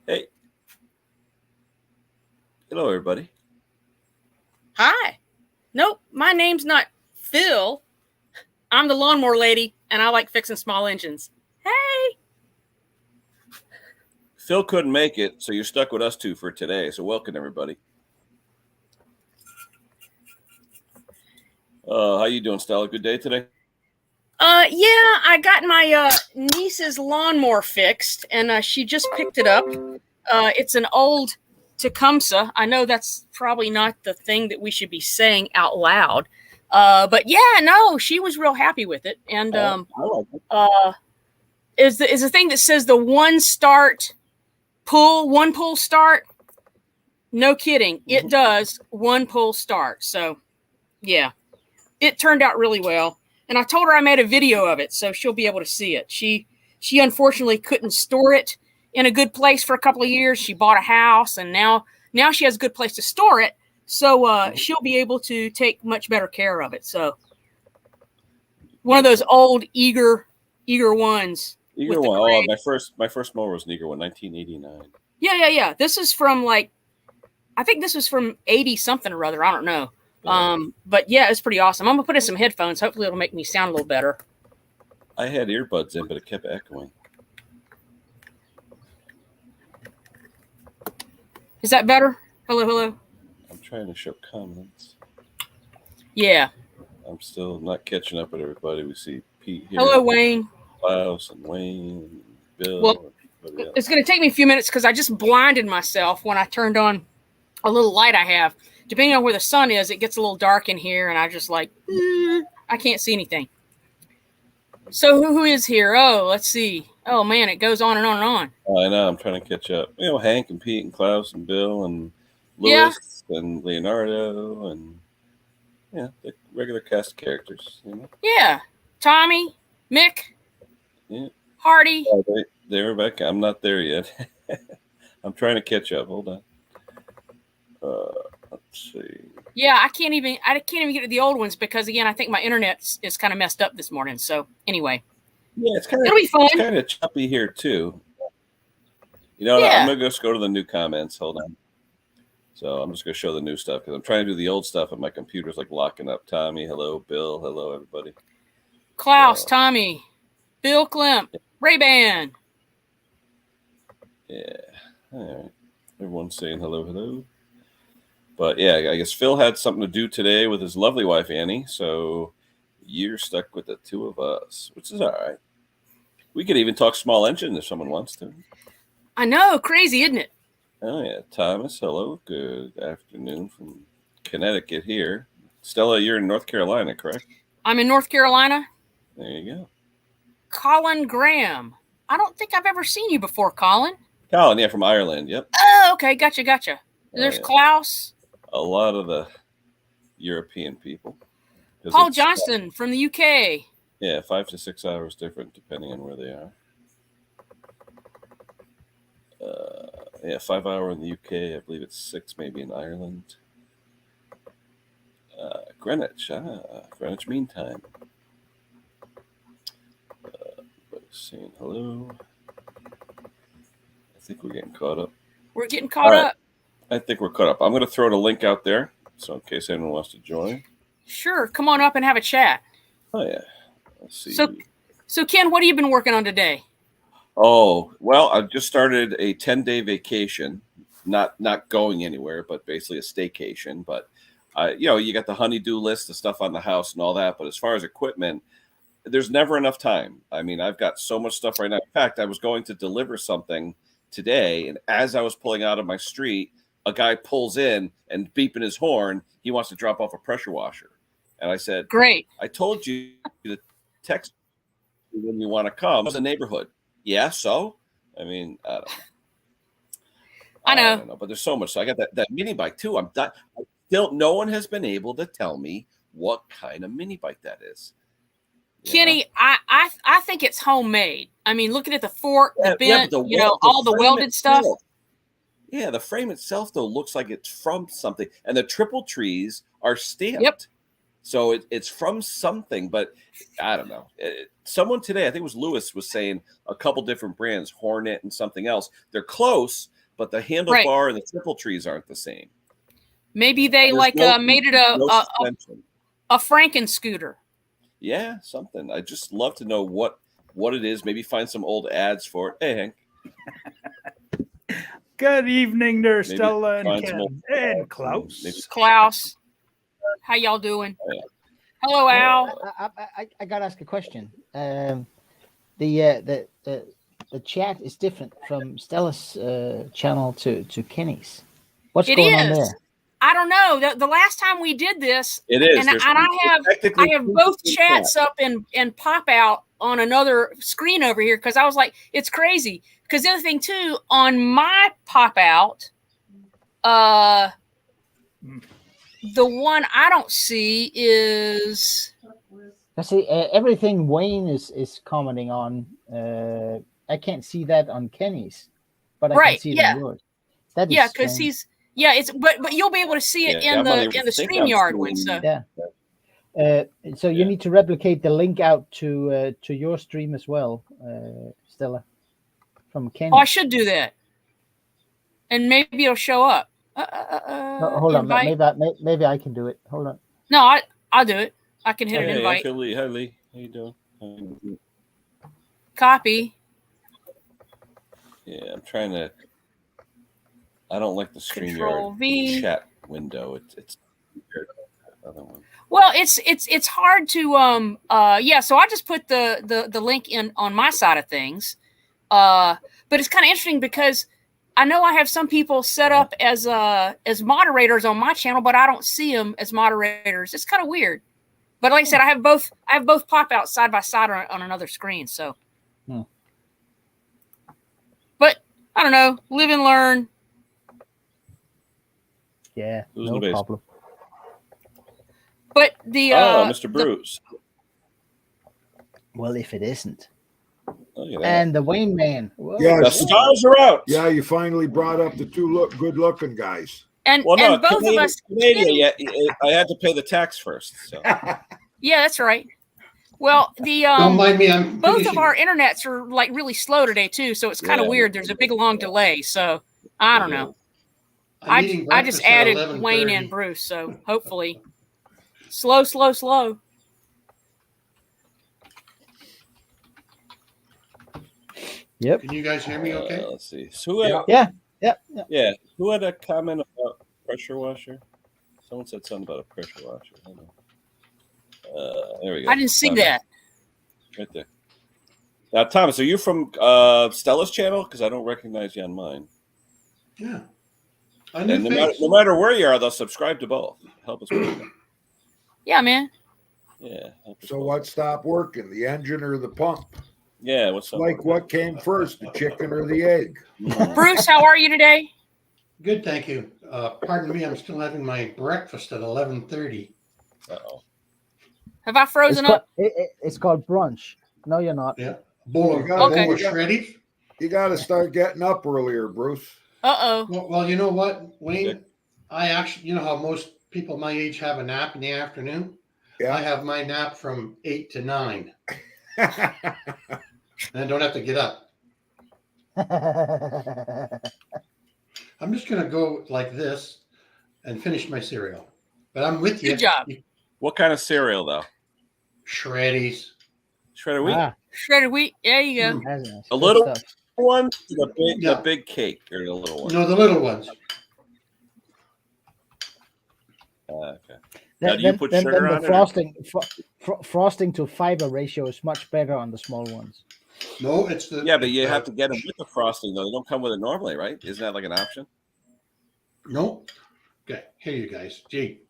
Hey, hello, everybody. Hi. Nope, my name's not Phil. I'm the lawnmower lady, and I like fixing small engines. Hey. Phil couldn't make it, so you're stuck with us two for today. So welcome, everybody. How you doing, Stella? Good day today? Yeah, I got my niece's lawnmower fixed, and she just picked it up. It's an old Tecumseh. I know that's probably not the thing that we should be saying out loud. But yeah, no, she was real happy with it. And I like it. is the thing that says the one pull start. No kidding. It does one pull start. So, yeah, it turned out really well. And I told her I made a video of it, so she'll be able to see it. She unfortunately couldn't store it in a good place for a couple of years. She bought a house, and now she has a good place to store it. So she'll be able to take much better care of it. So one of those old eager ones. Eager one. Oh, my first mower was an Eager one, 1989. Yeah. This is from I think this was from 80 something or other. I don't know. But yeah, it's pretty awesome. I'm gonna put in some headphones. Hopefully it'll make me sound a little better. I had earbuds in, but it kept echoing. Is that better? Hello. I'm trying to show comments. Yeah. I'm still not catching up with everybody. We see Pete here. Hello, Wayne. Klaus and Wayne, and Bill. Well, it's going to take me a few minutes because I just blinded myself when I turned on a little light I have. Depending on where the sun is, it gets a little dark in here, and I just I can't see anything. So who is here? Oh, let's see. Oh, man, it goes on and on and on. I know. I'm trying to catch up. Hank and Pete and Klaus and Bill and Louis and Leonardo and the regular cast of characters. Yeah. Tommy, Mick, Yeah. Hardy. Oh, they were back. I'm not there yet. I'm trying to catch up. Hold on. Let's see. Yeah, I can't even get to the old ones because again, I think my internet is kind of messed up this morning. So anyway, Yeah, it'll be fun. It's kind of choppy here too. I'm gonna just go to the new comments. Hold on. So I'm just gonna show the new stuff because I'm trying to do the old stuff and my computer's locking up. Tommy, hello. Bill, hello, everybody. Klaus, Tommy, Bill Klemp, Ray-Ban. Yeah. All right. Everyone's saying hello. But yeah, I guess Phil had something to do today with his lovely wife, Annie. So you're stuck with the two of us, which is all right. We could even talk small engine if someone wants to. I know. Crazy, isn't it? Oh, yeah. Thomas, hello. Good afternoon from Connecticut here. Stella, you're in North Carolina, correct? I'm in North Carolina. There you go. Colin Graham. I don't think I've ever seen you before, Colin. Colin, yeah, from Ireland. Yep. Oh, okay. Gotcha. There's Klaus. A lot of the European people. Paul Johnston from the UK. Yeah, 5 to 6 hours different depending on where they are. 5 hour in the UK. I believe it's 6 maybe in Ireland. Greenwich. Greenwich Mean Time. Saying hello. I think we're getting caught up. We're getting caught up. I think we're caught up. I'm going to throw the link out there, so in case anyone wants to join. Sure. Come on up and have a chat. Oh, yeah. Let's see. So Ken, what have you been working on today? Oh, well, I've just started a 10-day vacation. Not going anywhere, but basically a staycation. But, you got the honey-do list, the stuff on the house and all that. But as far as equipment, there's never enough time. I mean, I've got so much stuff right now. In fact, I was going to deliver something today, and as I was pulling out of my street, a guy pulls in and beeping his horn. He wants to drop off a pressure washer. And I said, great. I told you to text me when you want to come. It's a neighborhood. Yeah, so? I mean, I don't know. I know. I don't know, but there's so much. So I got that mini bike too. No one has been able to tell me what kind of mini bike that is. Kenny, I think it's homemade. I mean, looking at the fork, the bent, all the welded stuff. Yeah, the frame itself, though, looks like it's from something. And the triple trees are stamped. Yep. So it's from something, but I don't know. Someone today, I think it was Lewis, was saying a couple different brands, Hornet and something else. They're close, but the handlebar and the triple trees aren't the same. Maybe they made it a Franken scooter. Yeah, something. I just love to know what it is. Maybe find some old ads for it. Hey, Hank. Good evening there, Stella and Ken and Klaus. Klaus, how y'all doing? Hello, Al. I gotta ask a question. The chat is different from Stella's channel to Kenny's. What's going on there? I don't know. The last time we did this, it is, and I have both chats up and pop out on another screen over here because I was like, it's crazy. Because the other thing too, on my pop out, the one I don't see is. I see everything Wayne is commenting on. I can't see that on Kenny's, but I can see it on yours. That is because he's. Yeah, it's but you'll be able to see it in the StreamYard one. So yeah. So you need to replicate the link out to your stream as well, Stella, from Kenny. Oh, I should do that, and maybe it'll show up. Hold on, maybe I can do it. Hold on. No, I'll do it. I can hit an invite. Hi, Lee. How you doing? Copy. Yeah, I'm trying to. I don't like the StreamYard chat window. It's other one. Well, it's hard to So I just put the link in on my side of things, but it's kind of interesting because I know I have some people set up as moderators on my channel, but I don't see them as moderators. It's kind of weird. But like I said, I have both pop out side by side on another screen. So, but I don't know. Live and learn. Yeah, no problem. But the Mr. Bruce. Well, if it isn't. And the Wayne Man. Whoa. Yeah, the stars are out. Yeah, you finally brought up the two good-looking guys. And both of us. Canadian, I had to pay the tax first. So. Yeah, that's right. Well, don't mind me. Both of our internets are like really slow today too, so it's kind of weird. There's a big long delay, so I don't know. I just added Wayne and Bruce, so hopefully slow. Yep. Can you guys hear me okay? Let's see. So yeah. Who had a comment about pressure washer? Someone said something about a pressure washer. There we go. I didn't see that. Right there. Now, Thomas, are you from Stella's channel? Because I don't recognize you on mine. Yeah. And no matter where you are, they'll subscribe to both. Help us with that. Yeah, man. Yeah. So what stopped working, the engine or the pump? Yeah, what's up? Like what came first, the chicken or the egg? Bruce, how are you today? Good, thank you. Pardon me, I'm still having my breakfast at 11:30. Uh-oh. Have I frozen up? It's called brunch. No, you're not. Yeah. Bowl of shreddies. You got to start getting up earlier, Bruce. Uh-oh. Well, you know what, Wayne? I actually, you know how most people my age have a nap in the afternoon? Yeah. I have my nap from 8 to 9. And I don't have to get up. I'm just going to go like this and finish my cereal. But I'm with you. Good job. What kind of cereal, though? Shreddies. Shredded wheat? Shredded wheat. There you go. Nice. A little one, the big cake, or the little one? No, the little ones. Okay. Now, do you put sugar on it? Frosting to fiber ratio is much better on the small ones. No, it's the... Yeah, but you have to get them with the frosting, though. They don't come with it normally, right? Isn't that like an option? No. Okay, here you guys. Gee.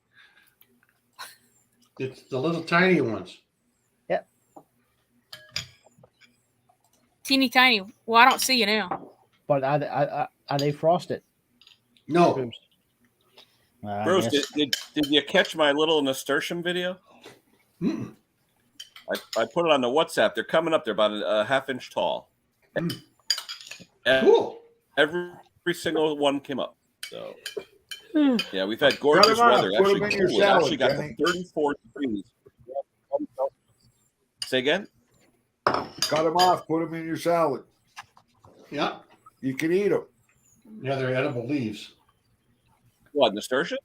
It's the little tiny ones. Yep. Teeny tiny. Well, I don't see you now. But are they frosted? No. Bruce, did you catch my little nasturtium video? Mm-mm. I put it on the WhatsApp. They're coming up. They're about a half-inch tall. Cool. Every single one came up. So Yeah, we've had gorgeous Cut 'em off. weather. Put 'em Actually, in your cool. It salad, actually got Kenny. to 34 degrees. Say again? Cut them off. Put them in your salad. Yeah. You can eat them. Yeah, they're edible leaves. What, nasturtium?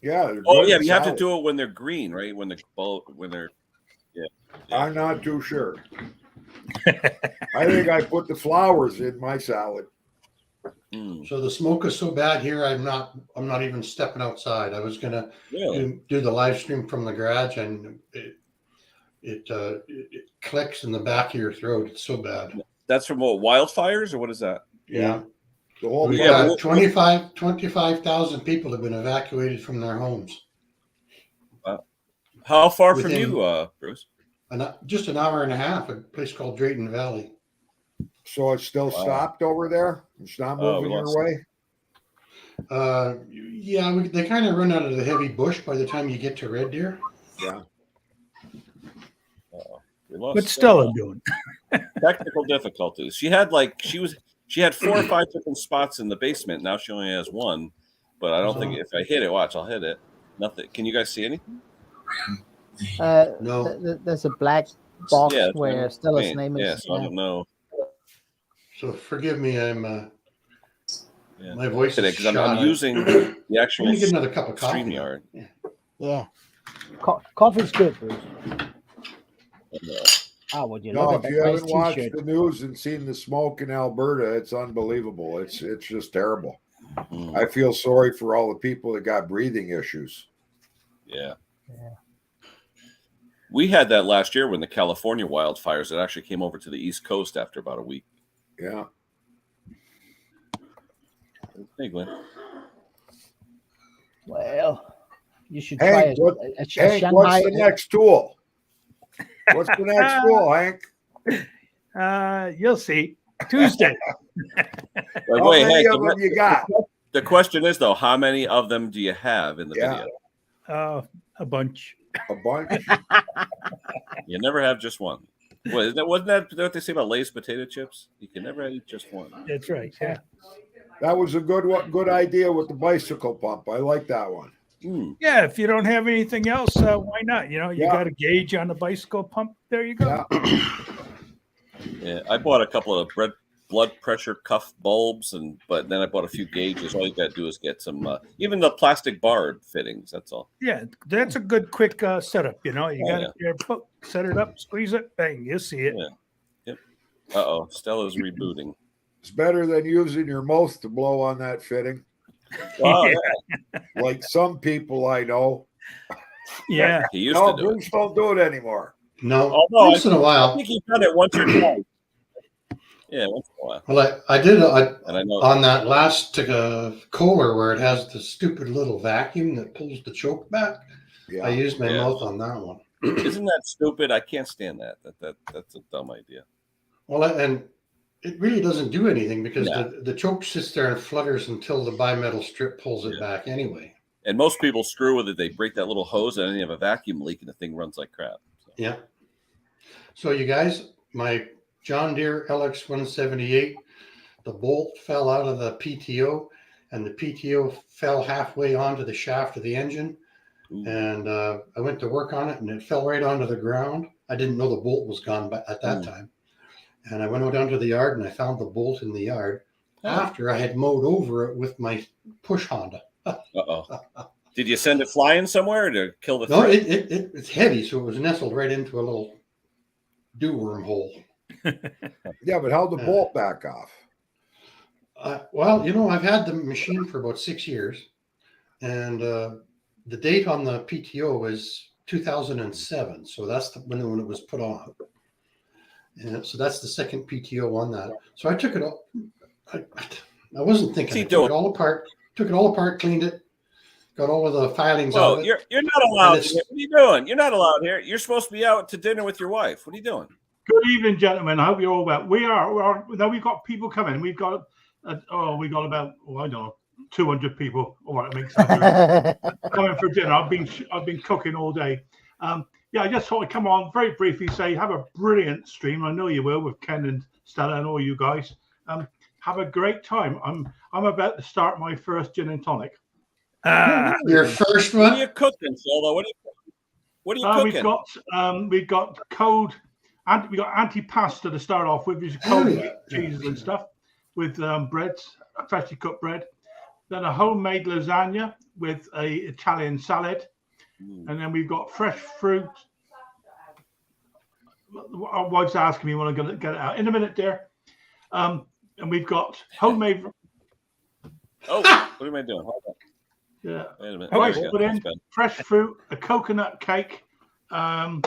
Yeah. They're Oh, good yeah, in you have to salad. do it when they're green, right? When they're yeah. I'm not too sure. I think I put the flowers in my salad. Mm, So the smoke is so bad here. I'm not even stepping outside. I was gonna really? do the live stream from the garage, and it clicks in the back of your throat. It's so bad. That's from what, wildfires, or what is that? Yeah. The whole We've Yeah, got 25,000 people have been evacuated from their homes. How far from Within- you, Bruce? Just an hour and a half, a place called Drayton Valley. So it's still Wow. stopped over there? It's not Oh, we moving your lost way? Yeah, they kind of run out of the heavy bush by the time you get to Red Deer. Yeah. We lost What's Stella doing? technical difficulties. She had 4 or 5 different spots in the basement. Now she only has one. But I don't think if I hit it, watch, I'll hit it. Nothing. Can you guys see anything? No. There's a black box Yeah, where it's Stella's paint. name Yeah, is. so I don't know. So forgive me, I'm Yeah. my voice is Because I'm shot. using the I'm actual gonna get another cup of coffee. StreamYard. Yeah. Coffee's good, Bruce. Yeah. Oh, would you No, look if at you that nice haven't watched T-shirt? the news and seen the smoke in Alberta, it's unbelievable. It's just terrible. Mm, I feel sorry for all the people that got breathing issues. yeah. Yeah. We had that last year when the California wildfires, it actually came over to the East Coast after about a week. Yeah. Hey, Glenn. Well, you should try Hank, a Hank, Shanghai. what's the next tool? What's the next tool, Hank? You'll see. Tuesday. But How wait, many Hank, of them you got? the question is, though, how many of them do you have in the Yeah. video? A bunch. A bunch? You never have just one. Wasn't that what they say about Lay's potato chips? You can never eat just one. That's right. Yeah. That was a good idea with the bicycle pump. I like that one. Mm. Yeah. If you don't have anything else, why not? You Yeah. got a gauge on the bicycle pump. There you go. Yeah. Yeah, I bought a couple of blood pressure cuff bulbs, but then I bought a few gauges. All you got to do is get some, even the plastic bar fittings. That's all. Yeah, that's a good quick setup. You know, you Oh, got your foot, set it up, squeeze it, bang, you see it. Yeah. Yep. Uh-oh, Stella's rebooting. It's better than using your mouth to blow on that fitting. Oh, yeah. Like some people I know. Yeah. He used No, to do it. Bruce don't do it anymore. No, Although once in a I while. think he's done it once or twice. Yeah, once in a while. Well, I did And I know. on that last Kohler where it has the stupid little vacuum that pulls the choke back. Yeah. I used my Yeah. mouth on that one. Isn't that stupid? I can't stand that. That's a dumb idea. Well, and it really doesn't do anything because No. the choke sits there and flutters until the bimetal strip pulls it back anyway. And most people screw with it. They break that little hose and then you have a vacuum leak and the thing runs like crap. So. Yeah. So you guys, my John Deere LX178, the bolt fell out of the PTO and the PTO fell halfway onto the shaft of the engine. Ooh. And I went to work on it and it fell right onto the ground. I didn't know the bolt was gone at that time. And I went out down to the yard and I found the bolt in the yard after I had mowed over it with my push Honda. Uh-oh. Did you send it flying somewhere to kill the No, threat? it's heavy, so it was nestled right into a little dew worm hole. Yeah, but how'd the bolt back off? Well, I've had the machine for about 6 years, and the date on the PTO was 2007, so that's when it was put on. And so that's the second PTO on that. So I took it all. I wasn't thinking. I took it all apart, cleaned it, got all of the filings out of it. You're not allowed here. What are you doing? You're not allowed here. You're supposed to be out to dinner with your wife. What are you doing? Good evening, gentlemen. I hope you're all well. We are. Now we've got people coming. We've got about I don't know 200 people. All right, I mean, coming for dinner. I've been cooking all day. Yeah, I just thought I'd come on very briefly. Say have a brilliant stream. I know you will with Ken and Stella and all you guys. Have a great time. I'm about to start my first gin and tonic. Your first What are you one? cooking, Phil? What are you cooking? We've got cold, and we got antipasta to start off with, which is Oh, cold yeah. cheeses and stuff with breads, freshly cooked bread. Then a homemade lasagna with a Italian salad, and then we've got fresh fruit. Our wife's asking me when I'm going to get it out in a minute, dear. And we've got homemade. Oh, what am I doing? Hold on. Yeah. Wait a minute. Rice There we put go. in, fresh fruit, a coconut cake, and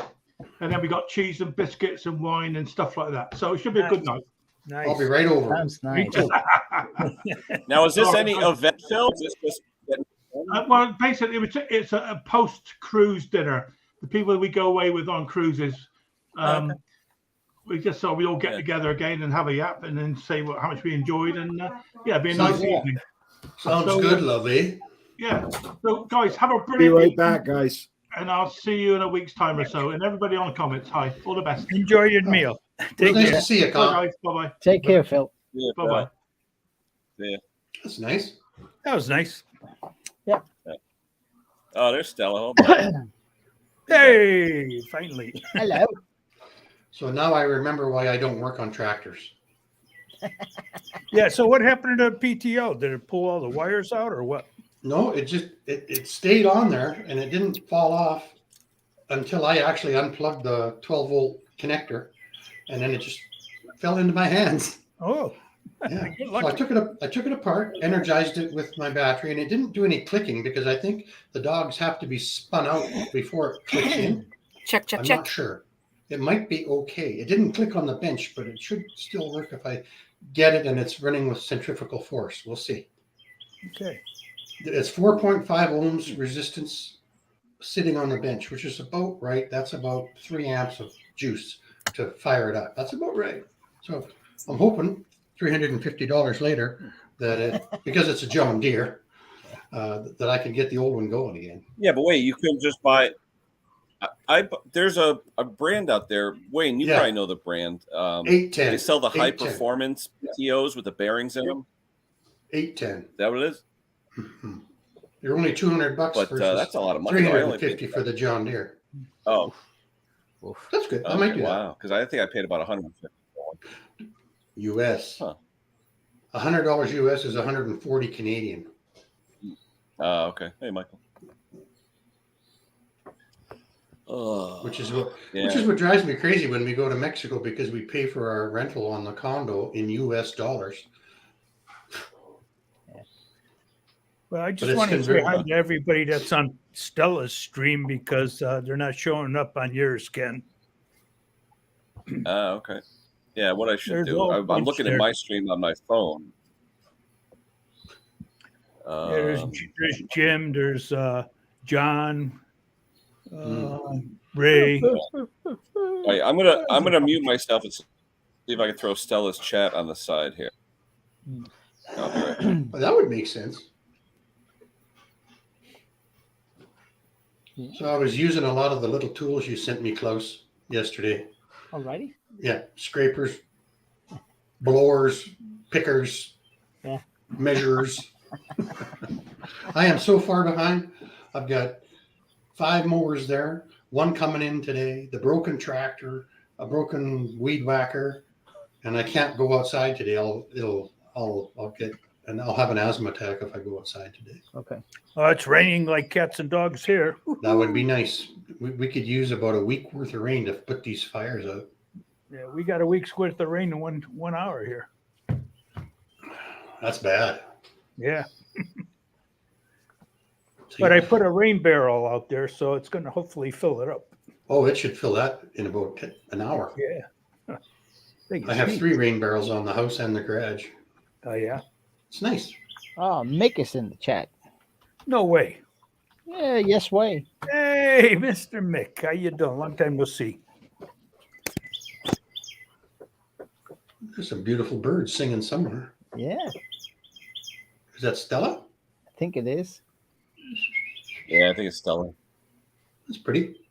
then we got cheese and biscuits and wine and stuff like that. So it should be a good night. Nice. I'll be right over. Sounds nice. Now, is this Sorry, any guys. event, Phil? Is this just Well, basically, it's a post-cruise dinner. The people we go away with on cruises, we just thought we all get together again and have a yap and then say how much we enjoyed, and yeah, it'd be a nice evening. Sounds So, good, lovely. Yeah. So, guys, have a Be brilliant right evening, back, guys. and I'll see you in a week's time or so. And everybody on the comments, hi, all the best. Enjoy your meal. It's Take nice care. to see you, Bye, Con. guys. Bye-bye. Take care, Phil. Bye-bye. Yeah. That's nice. That was nice. Oh, there's Stella. Hold on. Hey, finally. Hello. So now I remember why I don't work on tractors. Yeah. So what happened to the PTO? Did it pull all the wires out or what? No, it stayed on there and it didn't fall off until I actually unplugged the 12-volt connector, and then it just fell into my hands. Oh, Yeah. Good So luck. I took it apart, energized it with my battery, and it didn't do any clicking because I think the dogs have to be spun out before it clicks in. Check, check, I'm check. not sure. It might be okay. It didn't click on the bench, but it should still work if I get it and it's running with centrifugal force. We'll see. okay. It's 4.5 ohms resistance sitting on the bench, which is about right. That's about 3 amps of juice to fire it up. That's about right. So I'm hoping $350 later that because it's a John Deere, that I can get the old one going again. Yeah, but wait, you couldn't just buy. There's a brand out there. Wayne, you Yeah. probably know the brand. 810. They sell the high 810. performance PTOs with the bearings in them. 810. Is that what it is? Mhm. They're only $200 But versus that's a lot of money. I only paid- 350 for the John Deere. Oh, That's good. I okay, might do that. wow. Because I think I paid about 150. US. Huh. $100 US is 140 Canadian. Okay. Hey, Michael. Which is what Yeah. drives me crazy when we go to Mexico, because we pay for our rental on the condo in US dollars. Well, I But just it's want to say hi convertible. to everybody that's on Stella's stream because they're not showing up on yours, Ken. Okay. Yeah, what I should There's do. all I'm bunch looking there. at my stream on my phone. Yeah, there's Jim, there's John, Ray. Wait, I'm gonna mute myself and see if I can throw Stella's chat on the side here. I'll be right back. Well, that would make sense. So I was using a lot of the little tools you sent me, Klaus, yesterday. Alrighty. Yeah, scrapers, blowers, pickers, Yeah. measurers. I am so far behind. I've got 5 mowers there, 1 coming in today, the broken tractor, a broken weed whacker, and I can't go outside today. I'll have an asthma attack if I go outside today. Okay. Oh, it's raining like cats and dogs here. That would be nice. We could use about a week worth of rain to put these fires out. Yeah, we got a week's worth of rain in 1 hour here. That's bad. Yeah, So but I put a rain barrel out there, so it's going to hopefully fill it up. Oh, it should fill that in about an hour. Yeah. I have 3 rain barrels on the house and the garage. Oh, yeah. It's nice. Oh, Mick is in the chat. No way. Yeah, yes way. Hey, Mr. Mick, how you doing? Long time no see. There's some beautiful birds singing somewhere. Yeah, Is that Stella? I think it is. Yeah, I think it's Stella. That's pretty.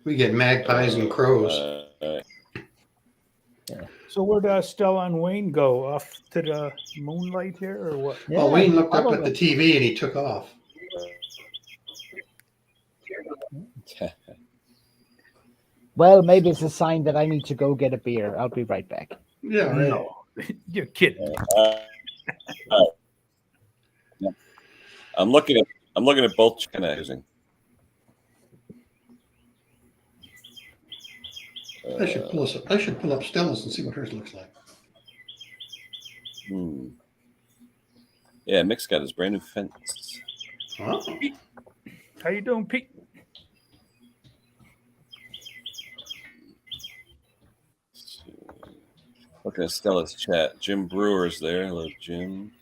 We get magpies and crows. So where'd Stella and Wayne go? Off to the moonlight here, or what? Yeah, Well, Wayne looked up probably. at the TV and he took off. Well, maybe it's a sign that I need to go get a beer. I'll be right back. Yeah, right. No, you're kidding. I'm looking at both China using. I should pull up Stella's and see what hers looks like. Yeah, Mick's got his brand new fence. Oh. How you doing, Pete? Looking at Stella's chat. Jim Brewer's there. Hello, Jim.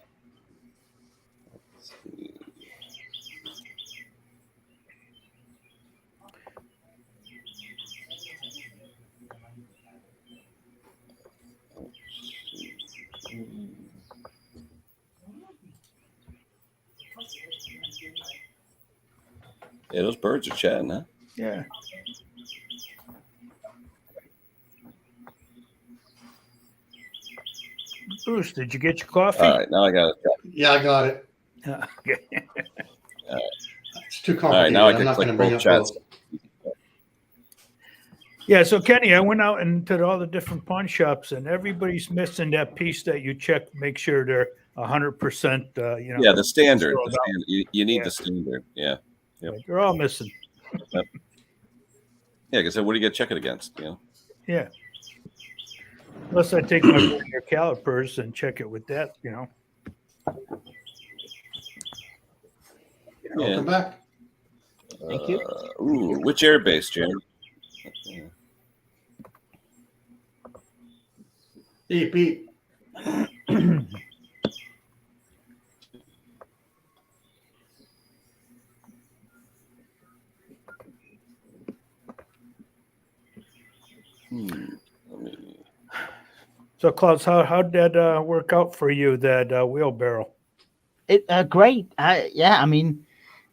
Let's see. Yeah, those birds are chatting, huh? Yeah. Bruce, did you get your coffee? All right, now I got it. Yeah, I got it. Okay. It's too All complicated. right, now I I'm can not going to click bring both up chats. both. Yeah, so Kenny, I went out into all the different pawn shops, and everybody's missing that piece that you check, make sure they're 100%. Yeah, the standard. zeroed out. You need Yeah. the standard. Yeah. Yep. They're all missing. Yeah, because what do you get to check it against? You know? Yeah. Unless I take my vernier calipers and check it with that, Welcome back. Thank you. Ooh, which air base, Jim? Beep, beep. So, Klaus, how'd that work out for you, that wheelbarrow? Great. Yeah, I mean,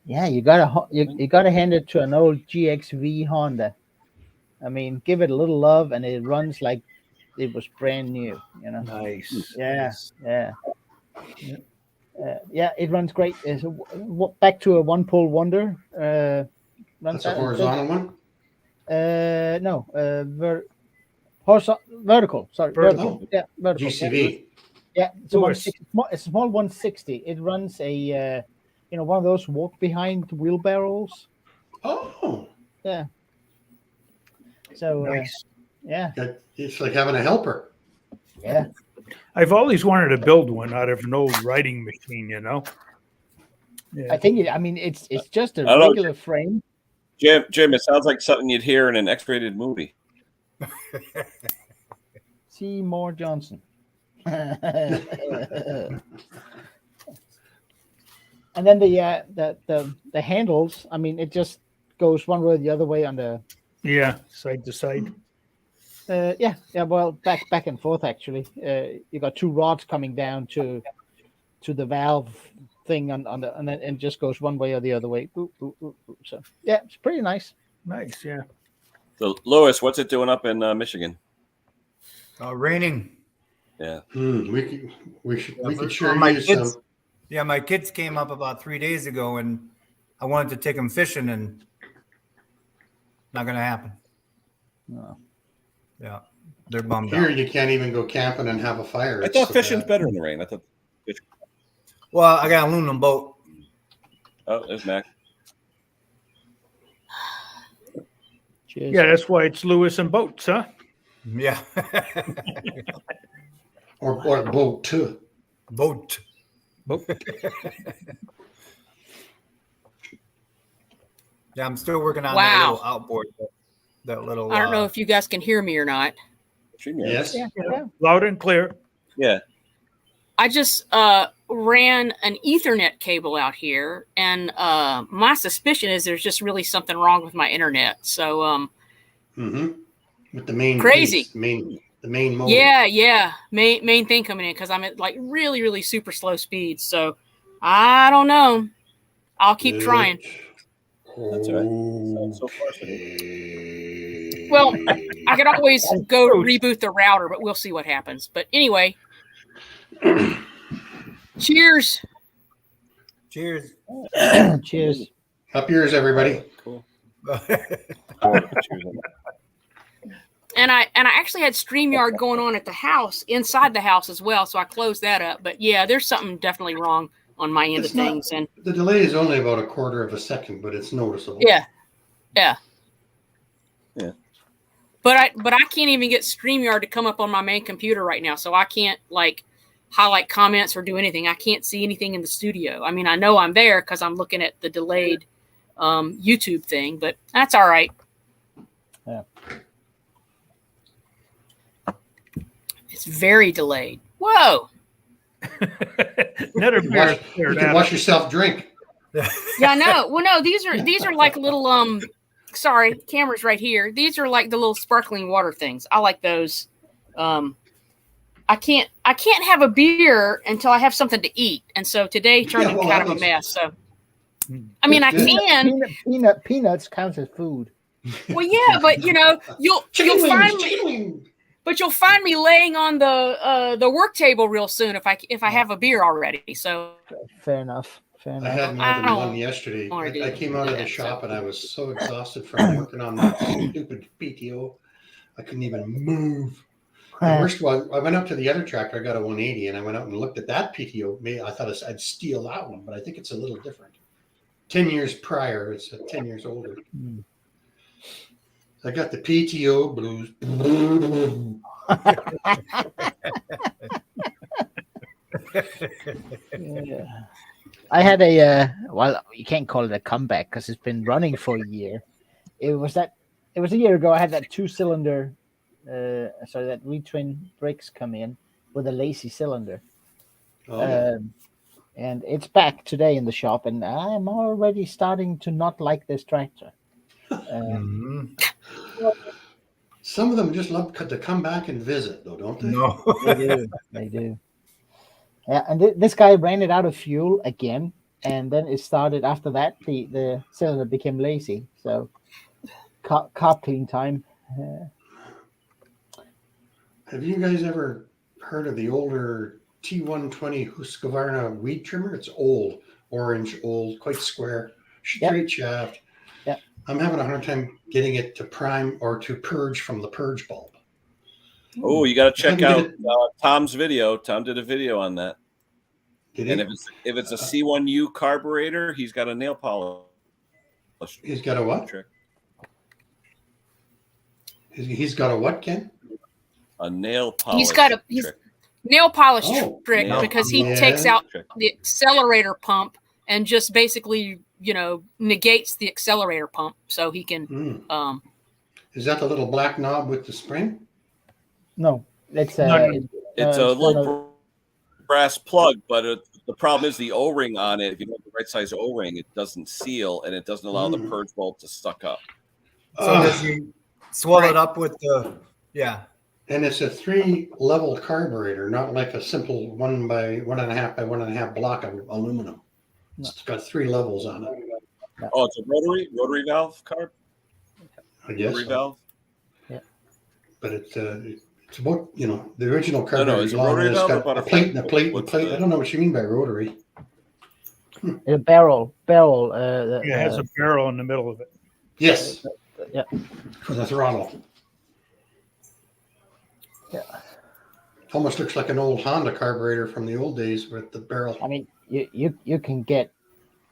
yeah, you gotta hand it to an old GXV Honda. I mean, give it a little love, and it runs like it was brand new. Nice. Yeah, yeah. Yeah, it runs great. It's back to a one-pole wonder. That's a horizontal one? No, vertical. Sorry, vertical. Oh. Yeah, vertical. GCV. Yeah, it's a small 160. It runs a, one of those walk-behind wheelbarrows. Oh. Yeah. So, Nice. Yeah. It's like having a helper. Yeah. I've always wanted to build one out of an old writing machine, Yeah. I think it's just a I don't know. regular frame. Jim, it sounds like something you'd hear in an X-rated movie. Seymour Johnson. And then the handles, it just goes one way or the other way on the side to side. Well, back and forth actually. You got two rods coming down to the valve thing and then it just goes one way or the other way. So yeah, it's pretty nice. Nice, yeah. So, Lewis, what's it doing up in Michigan? Raining. Yeah. We could sure my use kids, some. Yeah, my kids came up about 3 days ago, and I wanted to take them fishing, and not going to happen. No. Yeah, they're bummed Here out. you can't even go camping and have a fire. I It's thought so fishing's bad. better in the rain. I thought. Well, I got an aluminum boat. Oh, there's Mac. Cheers. Yeah, that's why it's Lewis and Boats, huh? Yeah, Or boat too. boat. Yeah, I'm still working on that Wow. little outboard. That little. I don't know if you guys can hear me or not. Yes. Yeah. Loud and clear. Yeah. I just ran an Ethernet cable out here, and my suspicion is there's just really something wrong with my internet. So, With the main Crazy. piece, the main motor. yeah, main thing coming in because I'm at like really, really super slow speeds. So, I don't know. I'll keep trying. That's all right. So far, so good. Well, I could always go reboot the router, but we'll see what happens. But anyway, cheers. Cheers. Cheers. Up yours, everybody. Cool. And I actually had StreamYard going on at the house, inside the house as well, so I closed that up. But yeah, there's something definitely wrong on my end of things. And the delay is only about a quarter of a second, but it's noticeable. yeah. Yeah. But I can't even get StreamYard to come up on my main computer right now, so I can't like highlight comments or do anything. I can't see anything in the studio. I mean, I know I'm there because I'm looking at the delayed YouTube thing, but that's all right. Yeah. It's very delayed. Whoa. Another beer. You can watch yourself drink. Yeah, I know. Well, no, these are like little sorry, camera's right here. These are like the little sparkling water things. I like those. I can't have a beer until I have something to eat, and so today turned into kind of a mess. So, I mean, I can. Peanuts count as food. Well, yeah, but you'll find me. But you'll find me laying on the work table real soon if I have a beer already. So fair enough. I had more than one yesterday. I came out of the shop and I was so exhausted from working on that stupid PTO. I couldn't even move. The worst was I went up to the other tractor. I got a 180 and I went out and looked at that PTO. I thought I'd steal that one, but I think it's a little different. 10 years prior, it's 10 years older. I got the PTO blues. Yeah. I had a well, you can't call it a comeback because it's been running for a year. It was a year ago. I had that 2-cylinder, that retwin brakes come in with a lacy cylinder. And it's back today in the shop, and I'm already starting to not like this tractor. Some of them just love to come back and visit, though, don't they? No, They do. Yeah, and this guy ran it out of fuel again, and then it started after that. The cylinder became lazy, so carb clean time. Have you guys ever heard of the older T120 Husqvarna weed trimmer? It's old, orange, quite square, straight shaft. Yeah. I'm having a hard time getting it to prime or to purge from the purge bulb. Oh, you got to check out Tom's video. Tom did a video on that. And if it's a C1U carburetor, he's got a nail polish. He's got a what? Trick. He's got a what, Ken? A nail polish. He's got a nail polish trick nail because he takes out the accelerator pump and just basically negates the accelerator pump so he can. Is that the little black knob with the spring? No, it's it's a little brass plug, but the problem is the O-ring on it. If you don't have the right size O-ring, it doesn't seal and it doesn't allow the purge bulb to suck up. So does he swallow it up with the And it's a 3-level carburetor, not like a simple 1 by 1.5 by 1.5 block of aluminum. It's got 3 levels on it. Oh, it's a rotary valve carb. I guess. Rotary valve. Yeah. But it's about the original carburetor. No, it's a rotary it's valve. got a plate and a plate and a plate. I don't know what you mean by rotary. A barrel. It has a barrel in the middle of it. Yes. Yeah. For the throttle. Yeah. Almost looks like an old Honda carburetor from the old days with the barrel. I mean, you can get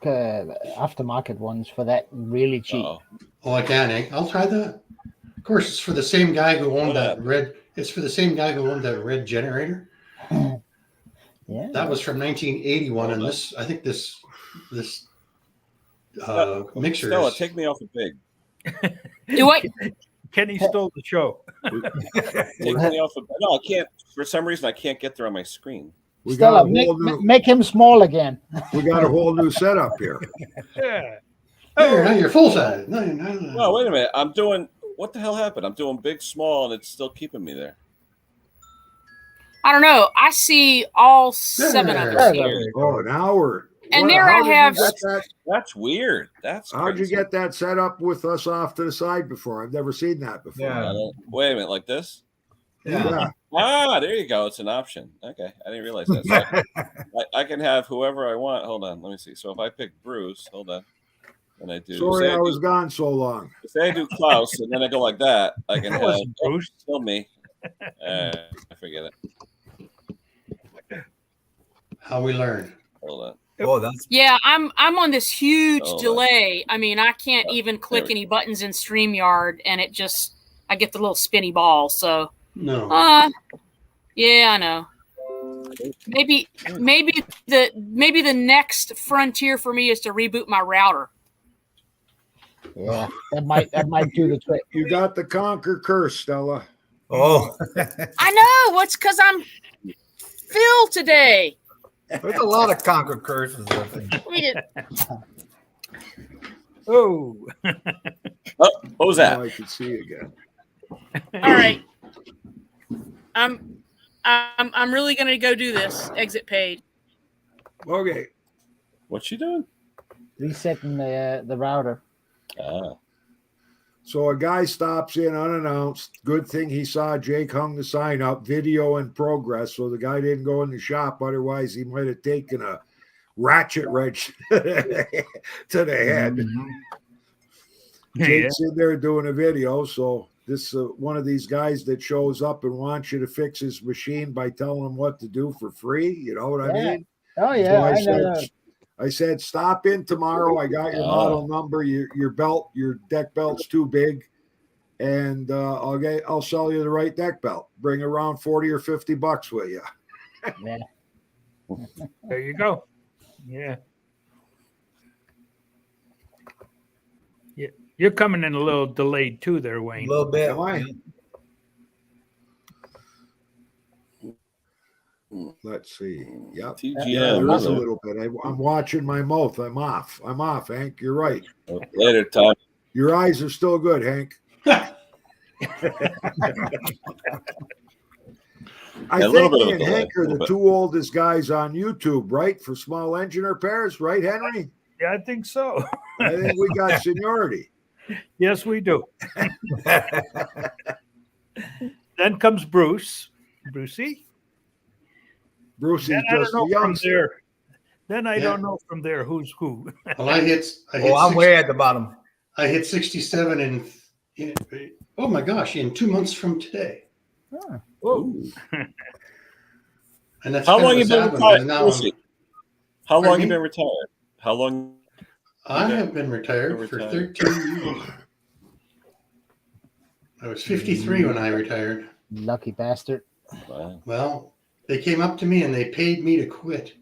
aftermarket ones for that really cheap. Oh, I can, eh? I'll try that. Of course, it's for the same guy who owned that red. It's for the same guy who owned that red generator. Yeah. That was from 1981, and I think this mixer. Stella, take me off a big. Do what? Kenny stole the show. Take me off a. No, I can't. For some reason, I can't get there on my screen. We Stella, got a whole new, make him small again. we got a whole new setup here. Yeah. Now you're full size. No, No, wait a minute. I'm doing. What the hell happened? I'm doing big, small, and it's still keeping me there. I don't know. I see all 7 of us here. Oh, now we're And What- there how I did you have. get that- That's weird. That's How'd you crazy. get that set up with us off to the side before? I've never seen that before. Yeah. Wait a minute, like this? Yeah. Ah, there you go. It's an option. Okay, I didn't realize that. So I can have whoever I want. Hold on, let me see. So if I pick Bruce, hold on, and I do. Sorry, say I was gone so long. Say I do Klaus, and then I go like that. I can That have wasn't Bruce. still me. I forget it. How we learn. Hold on. Oh, that's Yeah, I'm on this huge Hold on. delay. I mean, I can't even click There we any buttons in StreamYard, and it just I get the little spinny ball. So, No. yeah, I know. Maybe the next frontier for me is to reboot my router. Yeah, that might do the trick. You got the Conker curse, Stella. oh. I know. What's because I'm Phil today. There's a lot of Conker curses. I think. Let me just- Oh, Oh, what was that? Now I can see again. All right. I'm really gonna go do this exit page. Okay. What's she doing? Resetting the router. Ah, So a guy stops in unannounced. Good thing he saw Jake hung the sign up, video in progress. So the guy didn't go in the shop. Otherwise, he might have taken a ratchet wrench to the head. Mhm. yeah. Jake's in there doing a video. So this one of these guys that shows up and wants you to fix his machine by telling him what to do for free. You know what I Yeah. mean? Oh So yeah, I know. I said, stop in tomorrow. I got your model number. Your belt, your deck belt's too big, and I'll sell you the right deck belt. Bring around $40 or $50 with you. Yeah. There you go. Yeah. Yeah. You're coming in a little delayed too there, A Wayne. little bit. Am I? Yeah. Let's see. Yep. TGM. Yeah, there is a really. little bit. I'm watching my mouth. I'm off, Hank. You're right. Later, Tom. Your eyes are still good, Hank. I A little think bit of me a and delay, Hank are little the bit. two oldest guys on YouTube, right? For small engine repairs, right, Henry? Yeah, I think so. I think we got seniority. Yes, we do. Then comes Bruce. Brucey. Bruce is Then I just don't a know from youngster. there. Then I Yeah. don't know from there who's who. Well, I hit Oh, I'm way at the bottom. I hit 67 in oh my gosh, in 2 months from today. Oh, And that's How kind long of you a been sad one, retired? because now Lucy? How long Pardon you me? been retired? How long? I have been retired for Retired. 13 years. I was 53 when I retired. Lucky bastard. Wow. Well, they came up to me and they paid me to quit.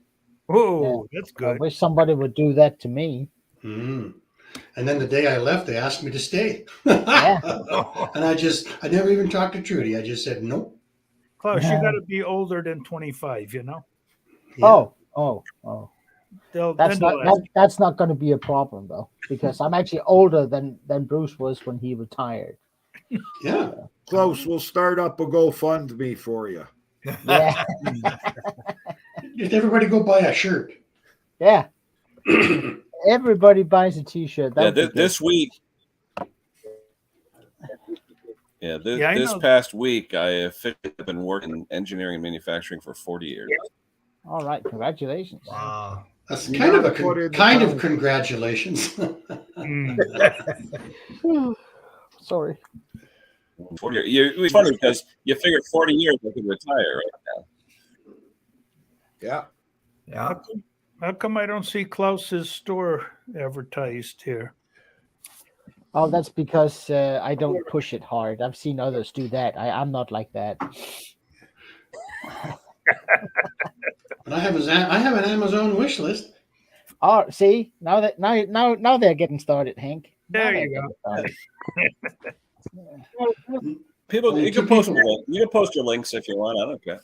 oh, that's I good. wish somebody would do that to me. Mm. And then the day I left, they asked me to stay. Yeah. And I never even talked to Trudy. I just said, nope. Klaus, you Yeah. got to be older than 25. You know. Yeah. Oh. They'll, That's then not they'll that's not going to be a problem though, because I'm actually older than Bruce was when he retired. Yeah. Close. We'll start up a GoFundMe for you. Yeah, Just everybody go buy a shirt. yeah. Everybody buys a T-shirt. That Yeah, would be this week. Yeah, Yeah, I this know. past week, I have been working in engineering and manufacturing for 40 years. good. All right, congratulations. Wow. That's You kind of gotta put in the kind of time. congratulations. Mm. Sorry. 40 years. It's funny because you figure 40 years I could retire right now. Yeah. Yeah. How come I don't see Klaus's store advertised here? Oh, that's because I don't push it hard. I've seen others do that. I'm not like that. But I have an Amazon wish list. Oh, see, now they're getting started, Hank. Now There they're you go. getting started. People, Only you two can post people. your link. You can post your links if you want. I don't care.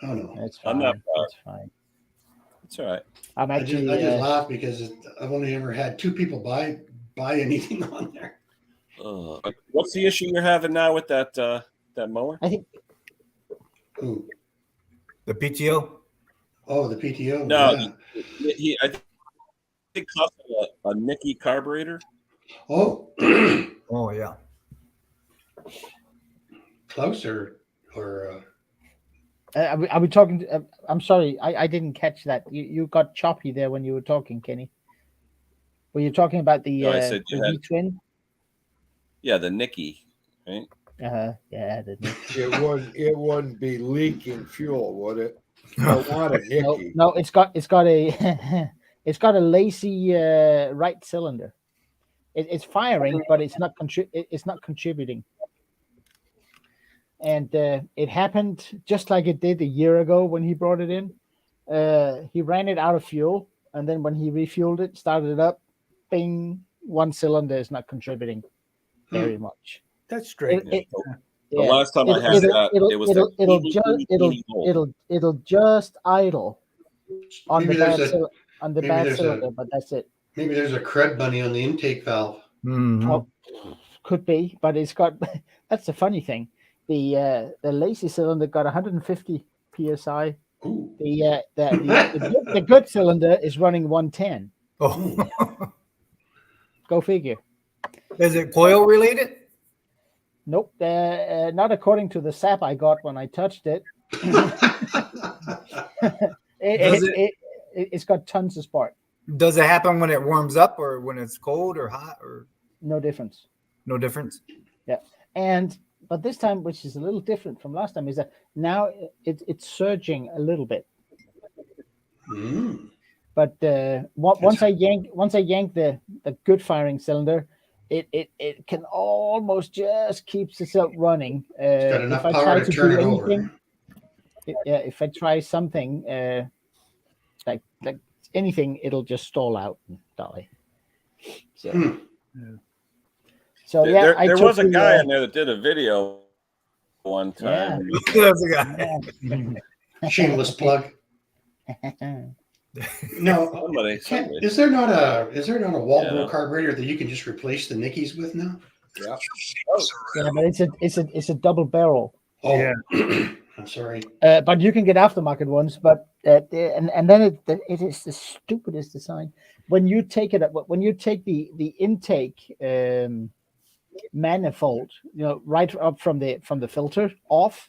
Oh no. That's I'm fine. not far. That's fine. It's all right. I'm I just actually. laugh because I've only ever had 2 people buy anything on there. What's the issue you're having now with that mower? I think Ooh. The PTO. Oh, the PTO. No, Yeah. I think it cost a Nicky carburetor? Oh, Oh yeah. Klaus or are we talking? I'm sorry, I didn't catch that. You got choppy there when you were talking, Kenny. Were you talking about the No, I said you the had- V twin? Yeah, the Nicky, right? Yeah, the Nicky. It wouldn't be leaking fuel, would it? I want a No, Nicky. no, it's got a it's got a lazy right cylinder. It's firing, but it's not contributing. And it happened just like it did a year ago when he brought it in. He ran it out of fuel, and then when he refueled it, started it up, bing, one cylinder is not contributing very much. That's strange. The last time I had that, it was that it'll just idle on Maybe the bad there's a- on the maybe bad there's cylinder, but that's it. maybe there's a crud bunny on the intake valve. Mhm. Oh, could be, but it's got. That's the funny thing. The lazy cylinder got 150 psi. Ooh. The good cylinder is running 110. Oh. Go figure. Is it coil related? Nope, not according to the sap I got when I touched it. It's got tons of spark. Does it happen when it warms up or when it's cold or hot or No difference. no difference? But this time, which is a little different from last time, is that now it's surging a little bit. Mm. But once I yank the good firing cylinder, it can almost just keeps itself running. It's got enough if I power try to turn do it over. anything, if I try something like anything, it'll just stall out and die. So, so yeah, there was a guy in there that did a video one Yeah. time. There's a guy. Shameless plug. No, Somebody. is there not a Walbro Yeah. carburetor that you can just replace the Nickies with now? Yeah. yeah, but it's a double barrel. Oh, Yeah. I'm sorry. But you can get aftermarket ones. But and then it is the stupidest design. When you take the intake manifold, right up from the filter off,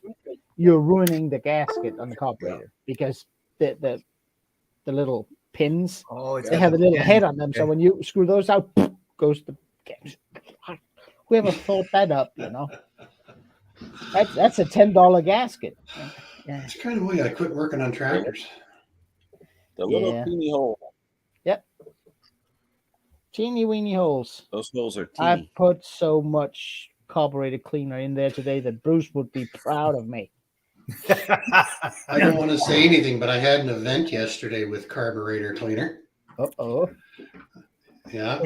you're ruining the gasket on the carburetor because the little pins, Oh, it's they have a little yeah. head on them. So when you screw those out, goes the gas. Whoever thought that up, That's a $10 gasket. Yeah. That's kind of why I quit working on tractors. The little Yeah. teeny hole. Teeny weeny holes. Those holes are I teeny. put so much carburetor cleaner in there today that Bruce would be proud of me. I don't want to say anything, but I had an event yesterday with carburetor cleaner. Uh-oh. Yeah,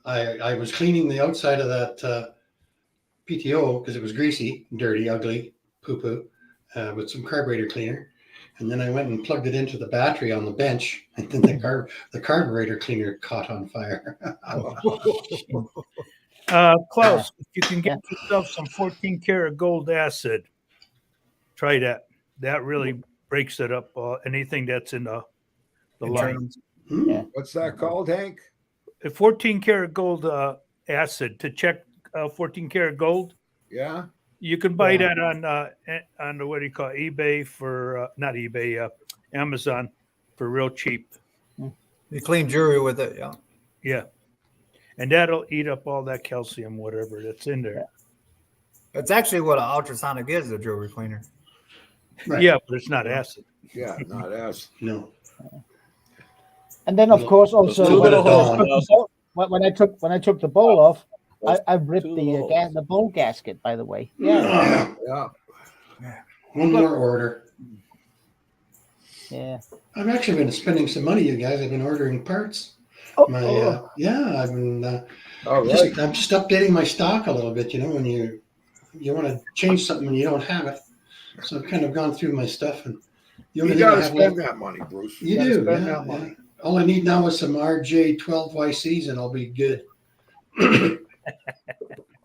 I was cleaning the outside of that PTO because it was greasy, dirty, ugly, poo-poo, with some carburetor cleaner. And then I went and plugged it into the battery on the bench, and then the carburetor cleaner caught on fire. Klaus, if you can get yourself some 14 karat gold acid, try that. That really breaks it up. Anything that's in the line. Yeah. What's that called, Hank? A 14 karat gold acid to check 14 karat gold. Yeah. You can buy that on what do you call it? eBay for not eBay, Amazon for real cheap. You clean jewelry with it, yeah. Yeah, and that'll eat up all that calcium, whatever that's in there. It's actually what an ultrasonic is, a jewelry cleaner. Right. Yeah, but it's not acid. Yeah, not us. No. And then of course also little bit of when I took the bowl off, I ripped Two the the bowl gasket, by the way. Yeah. Yeah. One more order. Yeah. I've actually been spending some money, you guys. I've been ordering parts. I've been All right. I'm just updating my stock a little bit. When you want to change something and you don't have it, so I've kind of gone through my stuff and the only You thing I got to have spend left, that money, Bruce. you gotta do. spend Yeah, that money. All I need now is some RJ12YCs and I'll be good.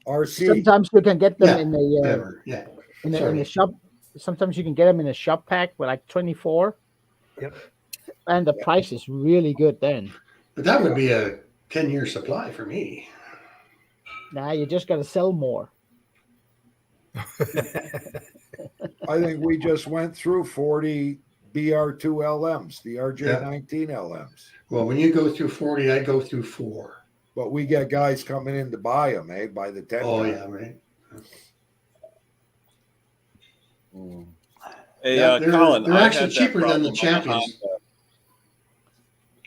RC. Sometimes you can get them Yeah. in the Whatever. Yeah. in the Sorry. shop. Sometimes you can get them in a shop pack with like 24. Yep. And the price is really good then. But that would be a 10-year supply for me. Nah, you just got to sell more. I think we just went through 40 BR2 LMs, the RJ19 LMs. Well, when you go through 40, I go through 4. But we get guys coming in to buy them, by the 10. Oh, yeah, right. Hey, Yeah, Colin, they're I actually had that cheaper than the problem on champions. Honda.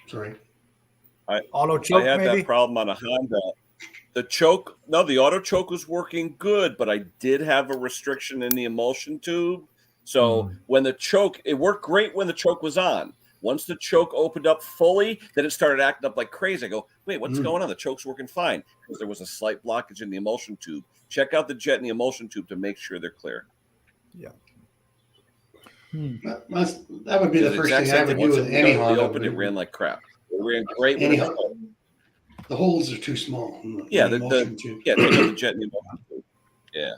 Sorry. Auto choke, I had maybe? that problem on a Honda. The choke, no, the auto choke was working good, but I did have a restriction in the emulsion tube. So when the choke, it worked great when the choke was on. Once the choke opened up fully, then it started acting up like crazy. I go, wait, what's going on? The choke's working fine because there was a slight blockage in the emulsion tube. Check out the jet and the emulsion tube to make sure they're clear. Yeah. That would be the first thing I would do with any Honda. Opened, it ran like crap. It ran great. The holes are too small. Yeah, take out the jet and the emulsion tube. Yeah.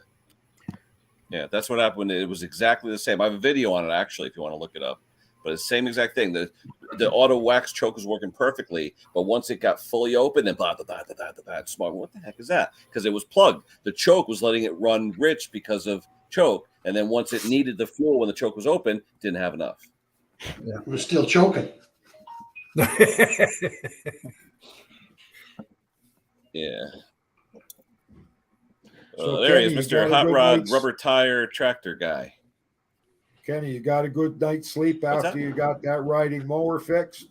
Yeah, that's what happened. It was exactly the same. I have a video on it, actually, if you want to look it up. But it's the same exact thing. The auto wax choke was working perfectly, but once it got fully open, then blah, blah, blah, blah, blah, blah, smart. What the heck is that? Because it was plugged. The choke was letting it run rich because of choke. And then once it needed the fuel when the choke was open, didn't have enough. Yeah, it was still choking. Yeah. So there he Kenny, is, you Mr. got a Hot good Rod night's- Rubber Tire Tractor Guy. Kenny, you got a good night's sleep after you got that riding mower fixed?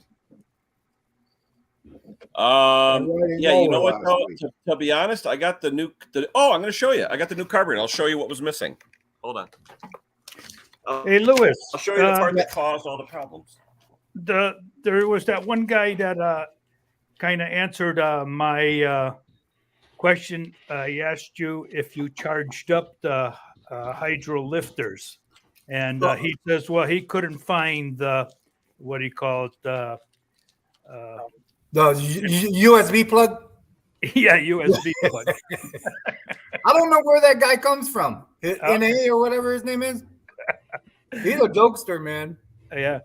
Yeah, you know what? mower Though, to be honest, I got I'm going to show you. I got the new carburetor. I'll show you what was missing. Hold on. Hey, Lewis. I'll show you the part that caused all the problems. There was that one guy that kind of answered my question. He asked you if you charged up the hydro lifters, and he says, well, he couldn't find the what do you call it? The USB plug. Yeah, USB plug. I don't know where that guy comes from. NA or whatever his name is. He's a jokester, man. Yeah.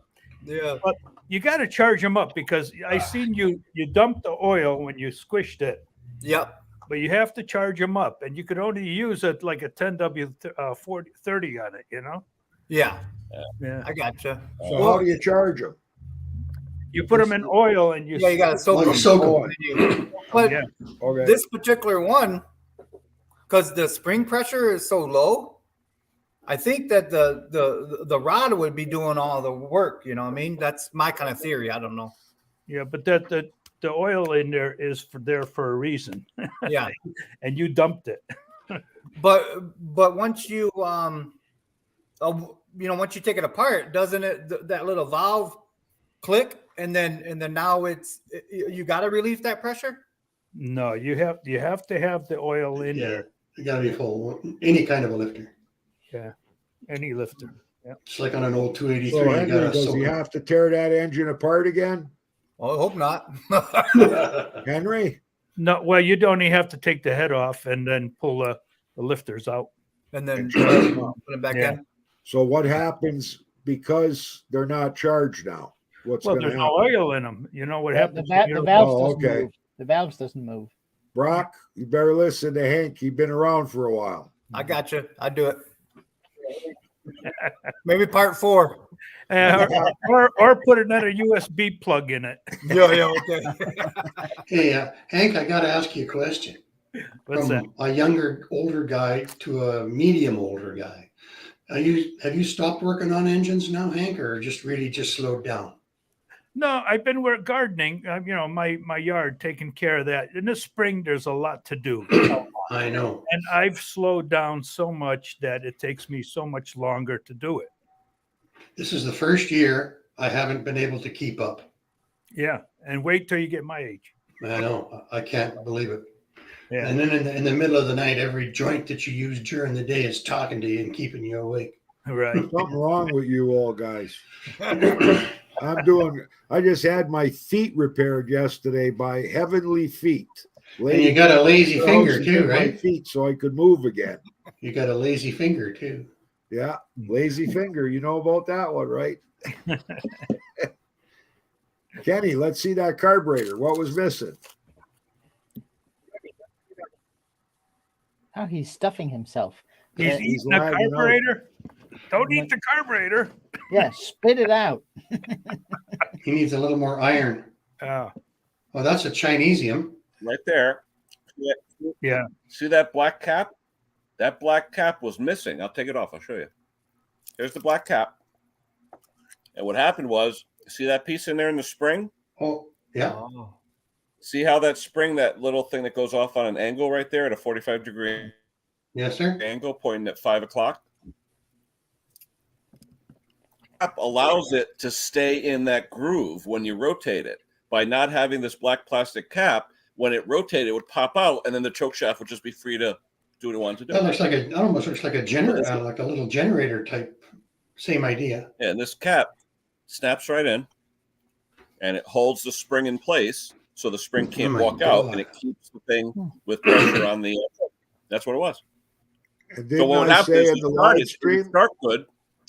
Yeah. But you got to charge them up because I seen you dumped the oil when you squished it. Yep. But you have to charge them up, and you could only use it like a 10W 30 on it, you know? Yeah. Yeah. I gotcha. So how do you charge them? You put them in oil and you got to soak them. Soak them. But Okay. this particular one, because the spring pressure is so low, I think that the rod would be doing all the work. You know what I mean? That's my kind of theory. I don't know. Yeah, but the oil in there is there for a reason. Yeah. And you dumped it. But once you once you take it apart, doesn't it that little valve click and then now you got to relieve that pressure? No, you have to have the oil in there. You got to be full. Any kind of a lifter. Yeah, any lifter. Yeah. It's like on an old 283. So you Henry, gotta does soak he it. have to tear that engine apart again? Well, I hope not. Henry? No, well, you'd only have to take the head off and then pull the lifters out. And then charge put it back Yeah. in. So what happens because they're not charged now? What's Well, going to there's happen? no oil in them. You know what The happens? valves Oh, doesn't okay. move. The valves doesn't move. Brock, you better listen to Hank. He's been around for a while. I got you. I do it. Maybe part 4. Or put another USB plug in it. Yeah, okay. Hey, Hank, I got to ask you a question. What's that? From a older guy to a medium older guy. Have you stopped working on engines now, Hank, or just slowed down? No, I've been gardening. My yard, taking care of that. In the spring, there's a lot to do. I know. And I've slowed down so much that it takes me so much longer to do it. This is the first year I haven't been able to keep up. Yeah. And wait till you get my age. I know. I can't believe it. Yeah. And then in the middle of the night, every joint that you use during the day is talking to you and keeping you awake. Right. Something wrong with you all guys. I just had my feet repaired yesterday by Heavenly Feet. And you got a lazy finger Did too, my right? feet so I could move again. You got a lazy finger too. Yeah, lazy finger. You know about that one, right? Kenny, let's see that carburetor. What was missing? How he's stuffing himself. He's He's eating the lagging out. carburetor. Don't eat the carburetor. Yeah, spit it out. He needs a little more iron. Oh, Oh, that's a Chinesium. Right there. yeah. See that black cap? That black cap was missing. I'll take it off. I'll show you. There's the black cap. And what happened was, see that piece in there in the spring? Oh, yeah. Oh. See how that spring, that little thing that goes off on an angle right there at a 45-degree Yes, sir. angle pointing at 5 o'clock? Cap allows it to stay in that groove when you rotate it. By not having this black plastic cap, when it rotated, it would pop out, and then the choke shaft would just be free to do what it wanted to do. That looks like that almost looks like a generator, like a little generator type. Same idea. Yeah, and this cap snaps right in, and it holds the spring in place, so the spring can't Oh my walk out, God. and it keeps the thing with pressure on the. That's what it was. And So didn't what would I happen say is in it the would live start stream? good,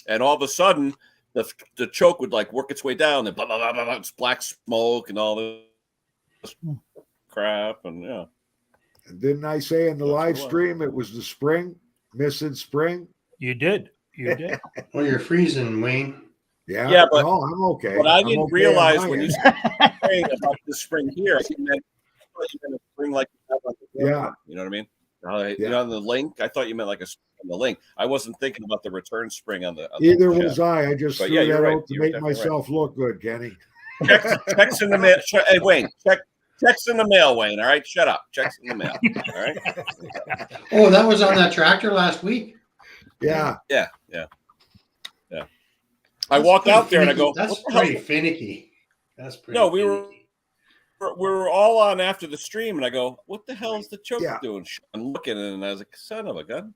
and all of a sudden the choke would like work its way down, and blah, blah, blah, blah, blah, it's black smoke and all this crap, and yeah. Didn't I say in the That's live what it was. stream it was the spring, missing spring? You did. You did. Oh, you're freezing, Wayne. Yeah, Yeah, but- no, I'm okay. But I I'm didn't okay realize on when my you end. said about the spring here, I thought you meant a spring like you have on the Yeah. you know what I mean? You Yeah. know, on the link, I thought you meant like a spring on the link. I wasn't thinking about the return spring on the. Either the was I. I just But threw yeah, you're that right. out to You're make definitely myself look good, Kenny. checks in the mail. Hey, Wayne, checks in the mail, Wayne. All right, shut up. Checks in the mail. All right. Oh, that was on that tractor last week. Yeah. Yeah. I walk pretty out there and I finicky. go, That's what the hell? pretty finicky. That's pretty. No, we were- finicky. We were all on after the stream, and I go, what the hell is the choke Yeah. doing? I'm looking, and I was like, son of a gun.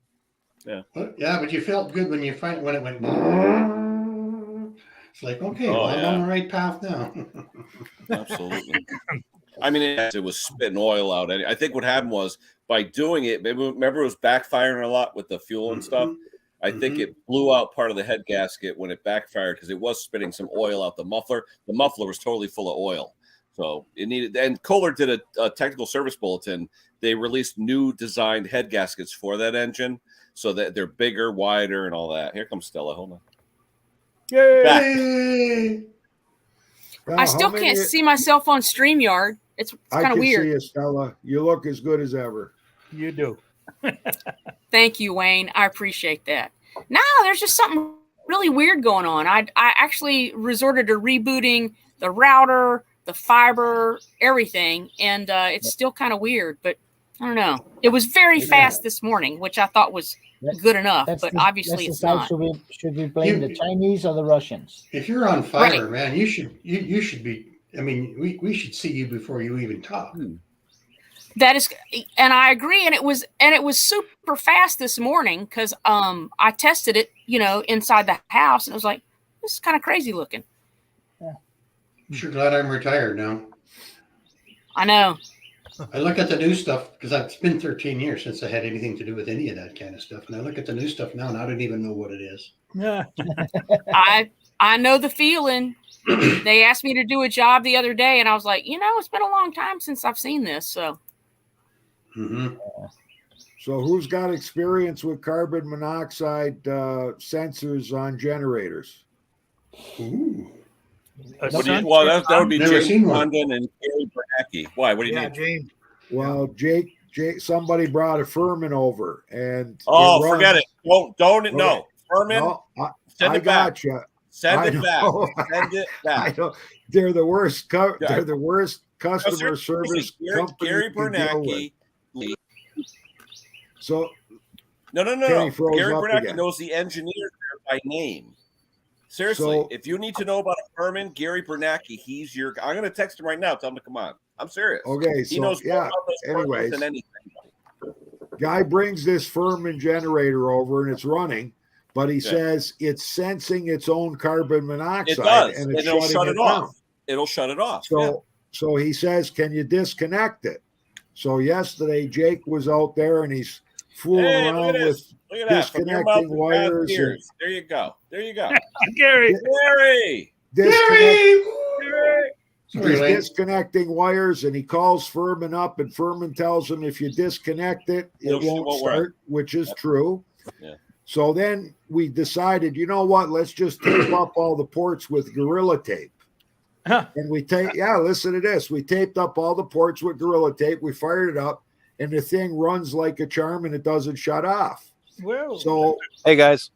Yeah, but you felt good when it went. It's like, okay, Oh, well, I'm yeah. on the right path now. Absolutely. I mean, it was spitting oil out. I think what happened was by doing it, maybe remember it was backfiring a lot with the fuel and stuff. I think it blew out part of the head gasket when it backfired because it was spitting some oil out the muffler. The muffler was totally full of oil. So it needed, and Kohler did a technical service bulletin. They released new designed head gaskets for that engine so that they're bigger, wider, and all that. Here comes Stella. Hold on. Yay! Back. Yay! Now, I still how many- can't see myself on StreamYard. It's I kind of can weird. see you, Stella. You look as good as ever. You do. Thank you, Wayne. I appreciate that. No, there's just something really weird going on. I actually resorted to rebooting the router, the fiber, everything, and it's still kind of weird. But I don't know. It was very fast this morning, which I thought was good enough, but obviously it's not. Should we blame the Chinese or the Russians? If you're on fire, Right. man, you should be. I mean, we should see you before you even talk. That is, and I agree. And it was super fast this morning because I tested it, inside the house, and it was like, this is kind of crazy looking. I'm sure glad I'm retired now. I know. I look at the new stuff because it's been 13 years since I had anything to do with any of that kind of stuff, and I look at the new stuff now, and I don't even know what it is. Yeah. I know the feeling. They asked me to do a job the other day, and I was like, it's been a long time since I've seen this. So So who's got experience with carbon monoxide sensors on generators? Ooh. A What do you, sensor well, that would be Never James seen one. Condon and Gary Bernacki. Why? What do you Yeah, need? James. Well, Jake, somebody brought a Furman over, and Oh, runs- forget it. Don't Okay. no. Furman, No, send I it back. got you. Send I it back. know. Send it I back. don't. They're the worst. Yeah. They're the worst customer service company Gary you can deal with. Bernacki. So No. Kenny froze Gary up Bernacki again. knows the engineer there by name. Seriously, So- if you need to know about a Furman, Gary Bernacki, he's your. I'm going to text him right now. Tell him to come on. I'm serious. okay, He so knows more yeah. about those Furmans Anyways, than anything. guy brings this Furman generator over and it's running, but he Yeah. says it's sensing its own carbon monoxide It does, and and it's it'll shutting shut it it down. off. It'll shut it off. So so he says, can you disconnect it? So yesterday Jake was out there and he's fooling Hey, look around at with this. Look at that. From your mouth disconnecting to wires God's and- ears. There you go. There you go. Gary. Gary. disconnect, Gary! Gary. He's Really? disconnecting wires, and he calls Furman up, and Furman tells him if you disconnect it, it won't won't start, work. which is true. Yeah. So then we decided, you know what? Let's just tape up all the ports with Gorilla Tape. And we listen to this. We taped up all the ports with Gorilla Tape. We fired it up, and the thing runs like a charm, and it doesn't shut off. Well, So Hey guys.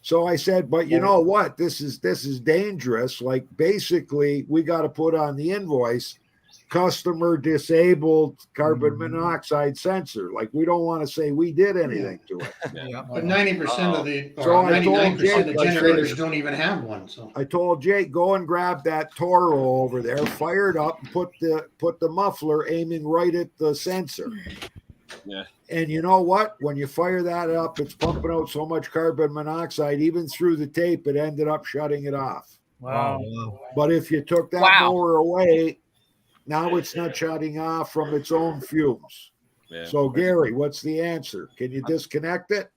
So I said, but you know what? This is dangerous. Like, basically, we got to put on the invoice, customer disabled carbon monoxide sensor. Like, we don't want to say we did anything to it. Yeah. But 90% of the, So or I told 99% of the Jake, I generators said- don't even have one. So I told Jake, go and grab that Toro over there, fire it up, and put the muffler aiming right at the sensor. Yeah. And you know what? When you fire that up, it's pumping out so much carbon monoxide, even through the tape, it ended up shutting it off. wow. But if you took that Wow. mower away, now it's not shutting off from its own fumes. Yeah. So, Gary, what's the answer? Can you disconnect it?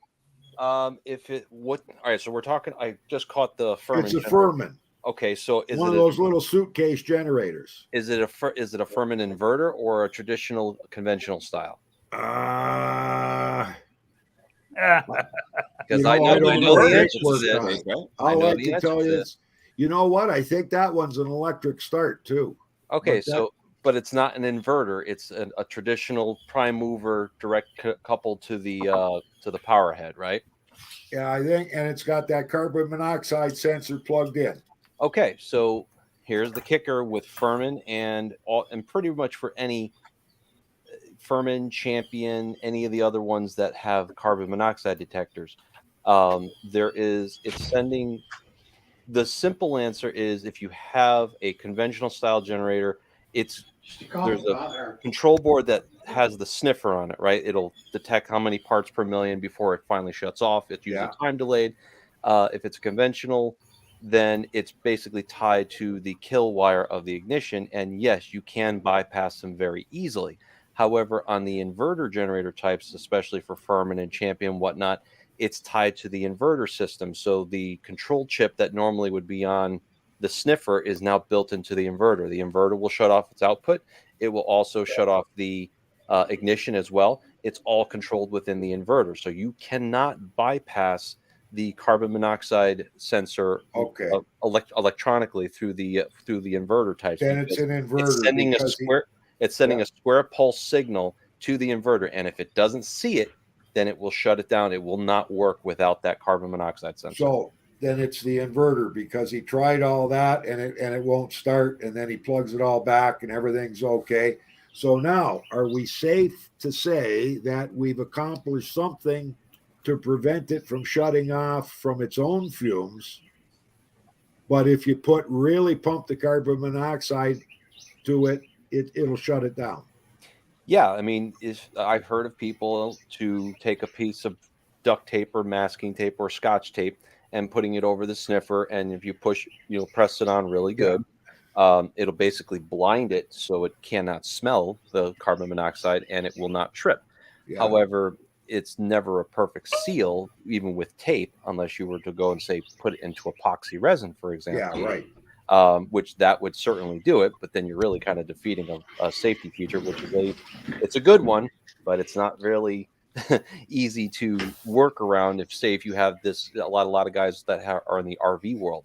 If it would, all right. So we're talking. I just caught the Furman. It's a generator. Furman, Okay, so is one it of those little suitcase generators. is it a Furman inverter or a traditional conventional style? Because I know don't the know. answer Jake to worked this. on it. Right? I know like the to answer tell to you, this. you know what? I think that one's an electric start too. Okay, But that- so but it's not an inverter. It's a traditional prime mover direct coupled to the power head, right? Yeah, I think, and it's got that carbon monoxide sensor plugged in. Okay, so here's the kicker with Furman and pretty much for any Furman, Champion, any of the other ones that have carbon monoxide detectors. It's sending. The simple answer is if you have a conventional style generator, there's a control board that has the sniffer on it, right? It'll detect how many parts per million before it finally shuts off. It's usually time delayed. If it's conventional, then it's basically tied to the kill wire of the ignition. And yes, you can bypass them very easily. However, on the inverter generator types, especially for Furman and Champion, whatnot, it's tied to the inverter system. So the control chip that normally would be on the sniffer is now built into the inverter. The inverter will shut off its output. It will also shut off the ignition as well. It's all controlled within the inverter. So you cannot bypass the carbon monoxide sensor electronically through the inverter types. Then it's an inverter. It's sending a square pulse signal to the inverter, and if it doesn't see it, then it will shut it down. It will not work without that carbon monoxide sensor. So then it's the inverter, because he tried all that and it won't start, and then he plugs it all back and everything's okay. So now, are we safe to say that we've accomplished something to prevent it from shutting off from its own fumes? But if you really pump the carbon monoxide to it, it'll shut it down. Yeah, I mean, I've heard of people to take a piece of duct tape or masking tape or scotch tape and putting it over the sniffer, and if you press it on really good, it'll basically blind it so it cannot smell the carbon monoxide and it will not trip. Yeah. However, it's never a perfect seal, even with tape, unless you were to go and say put it into epoxy resin, for example. Yeah, right. Which that would certainly do it, but then you're really kind of defeating a safety feature, which is it's a good one, but it's not really easy to work around. If you have this, a lot of guys that are in the RV world,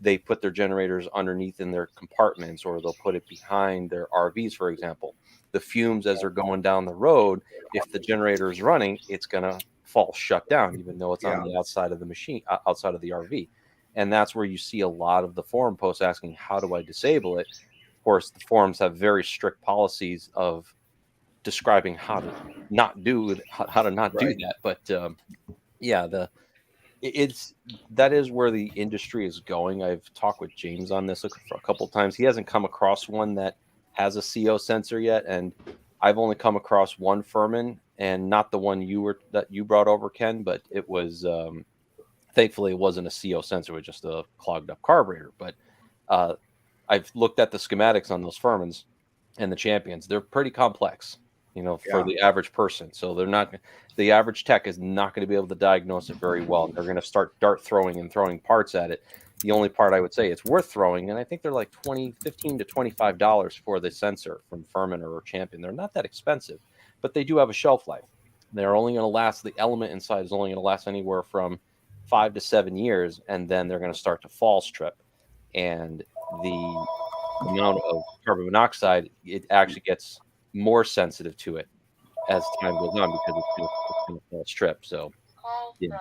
they put their generators underneath in their compartments, or they'll put it behind their RVs, for example. The fumes as they're going down the road, if the generator is running, it's gonna fall shut down, even though it's on the outside of the machine, outside of the RV. And that's where you see a lot of the forum posts asking, how do I disable it? Of course, the forums have very strict policies of describing how to not do that. But that is where the industry is going. I've talked with James on this a couple of times. He hasn't come across one that has a CO sensor yet. And I've only come across one Furman, and not the one that you brought over, Ken, but it was, thankfully, it wasn't a CO sensor, it was just a clogged up carburetor. But I've looked at the schematics on those Furmans and the Champions. They're pretty complex, for the average person. So the average tech is not going to be able to diagnose it very well. They're going to start dart throwing and throwing parts at it. the only part I would say it's worth throwing, and I think they're like $15 to $25 for the sensor from Furman or Champion. They're not that expensive, but they do have a shelf life. They're only going to last, the element inside is only going to last anywhere from 5 to 7 years, and then they're going to start to fall strip. And the amount of carbon monoxide, it actually gets more sensitive to it as time goes on because it's going to fall strip. So, yeah.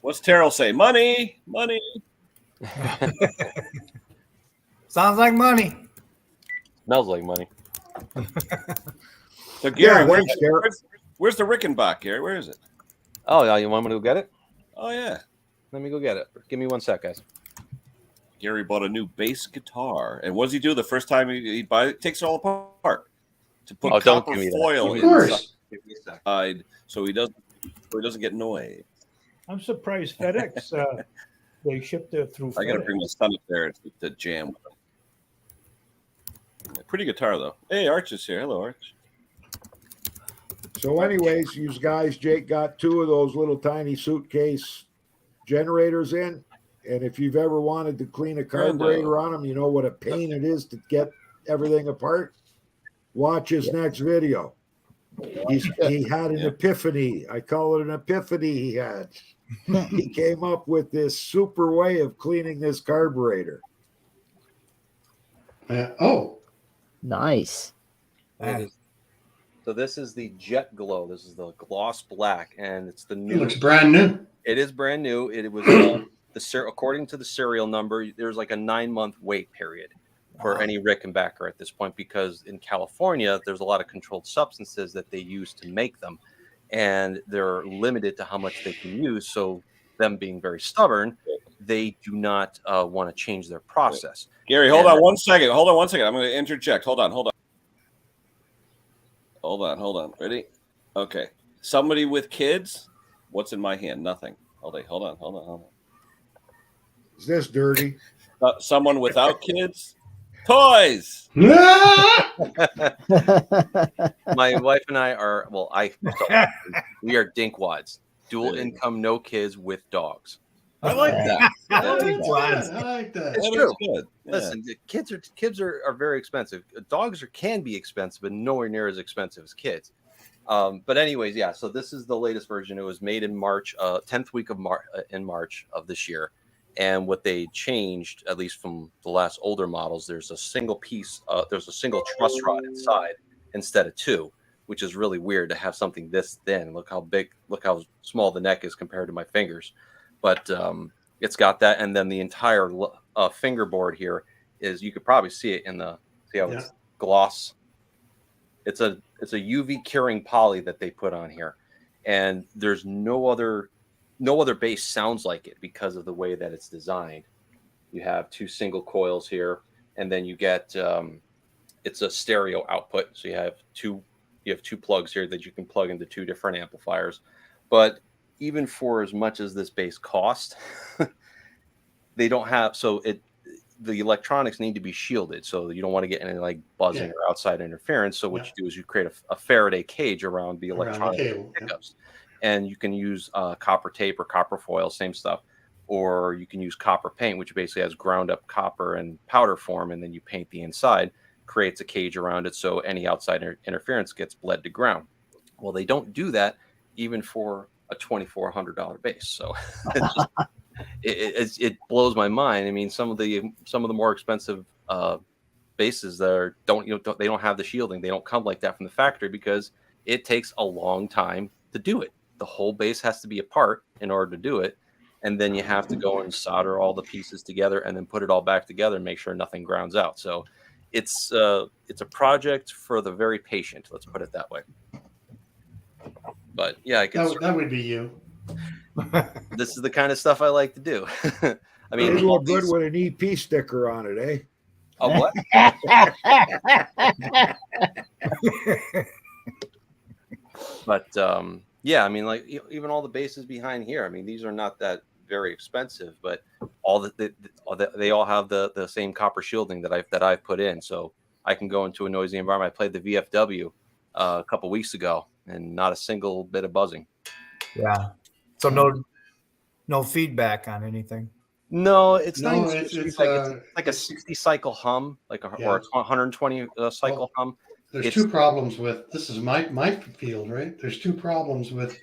What's Terrell say? Money, money. Sounds like money. Smells like money. So Gary, thanks, Terrell. where's the Rickenbach, Gary? Where is it? Oh, yeah, you want me to go get it? Oh yeah. Let me go get it. Give me 1 sec, guys. Gary bought a new bass guitar, and what does he do the first time he buys it? Takes it all apart to put don't copper give me that. foil Of course. inside, so he doesn't get noise. I'm surprised FedEx they shipped it through FedEx. I got to bring my son up there to jam with him. Pretty guitar though. Hey, Arch is here. Hello, Arch. So, anyways, you guys, Jake got 2 of those little tiny suitcase generators in. And if you've ever wanted to clean a carburetor on them, you know what a pain it is to get everything apart. Watch his next video. He had an epiphany. I call it an epiphany he had. He came up with this super way of cleaning this carburetor. Nice. So this is the Jet Glow. This is the gloss black, and it's the new. It looks brand new. It is brand new. It was according to the serial number. There's like a 9-month wait period for any Rickenbacker at this point, because in California there's a lot of controlled substances that they use to make them, and they're limited to how much they can use. So them being very stubborn, they do not want to change their process. Gary, hold on 1 second. Hold on 1 second. I'm going to interject. Hold on. Ready? Okay. Somebody with kids. What's in my hand? Nothing. Hold on. Is this dirty? Someone without kids. Toys. My wife and I are we are dinkwads. Dual income, no kids with dogs. I like that. I like that. It's true. Good. Yeah. Listen, kids are very expensive. Dogs can be expensive, but nowhere near as expensive as kids. But anyways, yeah. So this is the latest version. It was made in March, 10th week of March of this year. And what they changed, at least from the last older models, there's a single piece. There's a single truss rod inside instead of 2, which is really weird to have something this thin. Look how small the neck is compared to my fingers. But it's got that, and then the entire fingerboard here is, you could probably see it it's gloss. It's a UV curing poly that they put on here, and there's no other bass sounds like it because of the way that it's designed. You have 2 single coils here, and then you get it's a stereo output, so you have two plugs here that you can plug into 2 different amplifiers. But even for as much as this bass cost, they don't have, the electronics need to be shielded, so you don't want to get any like buzzing or outside interference. So what you do is you create a Faraday cage around the electronic pickups, and you can use copper tape or copper foil, same stuff, or you can use copper paint, which basically has ground up copper in powder form, and then you paint the inside, creates a cage around it, so any outside interference gets bled to ground. Well, they don't do that even for a $2,400 bass. So it blows my mind. I mean, some of the more expensive basses they don't have the shielding. They don't come like that from the factory because it takes a long time to do it. The whole bass has to be apart in order to do it, and then you have to go and solder all the pieces together and then put it all back together and make sure nothing grounds out. So it's a project for the very patient. Let's put it that way. But yeah, that would be you. This is the kind of stuff I like to do. I mean, you look good with an EP sticker on it, eh? A what? But yeah, I mean, like even all the bases behind here. I mean, these are not that very expensive, but they all have the same copper shielding that I've put in, so I can go into a noisy environment. I played the VFW a couple weeks ago, and not a single bit of buzzing. Yeah. So no feedback on anything. No, it's No, not. It's like a 60 cycle hum, or a 120 cycle hum. There's two problems with this. Is my field, right? There's two problems with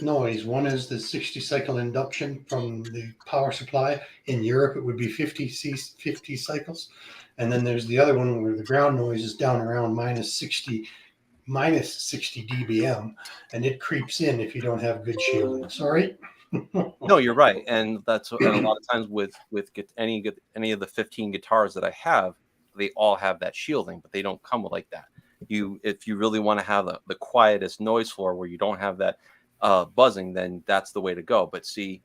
noise. One is the 60 cycle induction from the power supply. In Europe, it would be 50 cycles, and then there's the other one where the ground noise is down around minus 60 dBm, and it creeps in if you don't have good shielding. Sorry. No, you're right, and that's and a lot of times with any of the 15 guitars that I have, they all have that shielding, but they don't come with like that. If you really want to have the quietest noise floor where you don't have that buzzing, then that's the way to go. But see,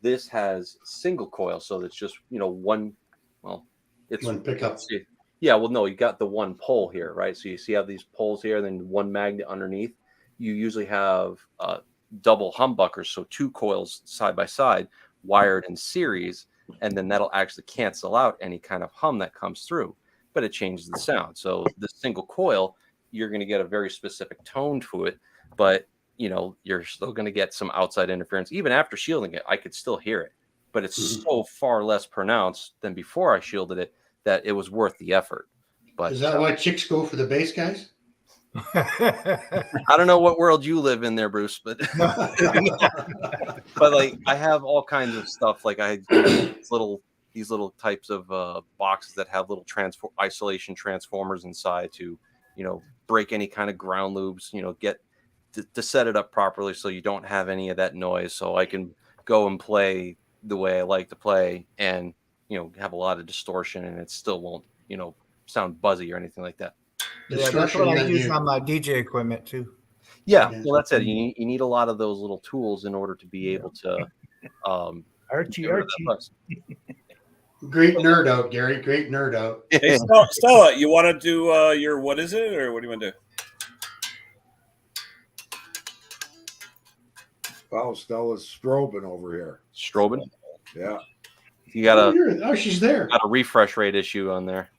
this has single coil, so it's just one. Well, it's one pickup. Yeah, well, no, you got the one pole here, right? So you see, you have these poles here, and then one magnet underneath. You usually have double humbuckers, so two coils side by side, wired in series, and then that'll actually cancel out any kind of hum that comes through. But it changes the sound. So the single coil, you're going to get a very specific tone to it, but you're still going to get some outside interference. Even after shielding it, I could still hear it, but it's so far less pronounced than before I shielded it that it was worth the effort. But is that why chicks go for the bass guys? I don't know what world you live in there, Bruce, but but like I have all kinds of stuff. Like I these little types of boxes that have little isolation transformers inside to break any kind of ground loops. Get to set it up properly so you don't have any of that noise. So I can go and play the way I like to play, and have a lot of distortion, and it still won't sound buzzy or anything like that. Yeah, that's what I use on my DJ equipment too. Yeah, well, that's it. You need a lot of those little tools in order to be able to. Archie. Great nerd out, Gary. Great nerd out. Hey, Stella, you want to do your what is it, or what do you want to do? Oh, Stella's strobing over here. Strobing? Yeah. You got she's there. Got a refresh rate issue on there.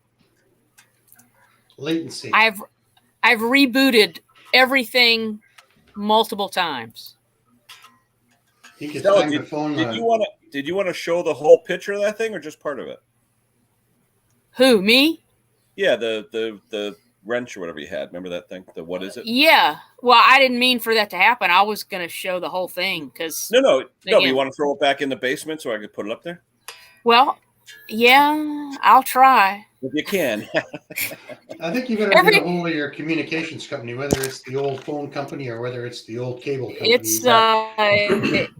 Latency. I've rebooted everything multiple times. You could Stella, find the phone. Did you want to show the whole picture of that thing, or just part of it? Who, me? Yeah, the wrench or whatever you had. Remember that thing? The what is it? Yeah. Well, I didn't mean for that to happen. I was going to show the whole thing because. No. But you want to throw it back in the basement so I could put it up there? Well, yeah, I'll try. If you can. I think you better get a hold of your communications company, whether it's the old phone company or whether it's the old cable company. It's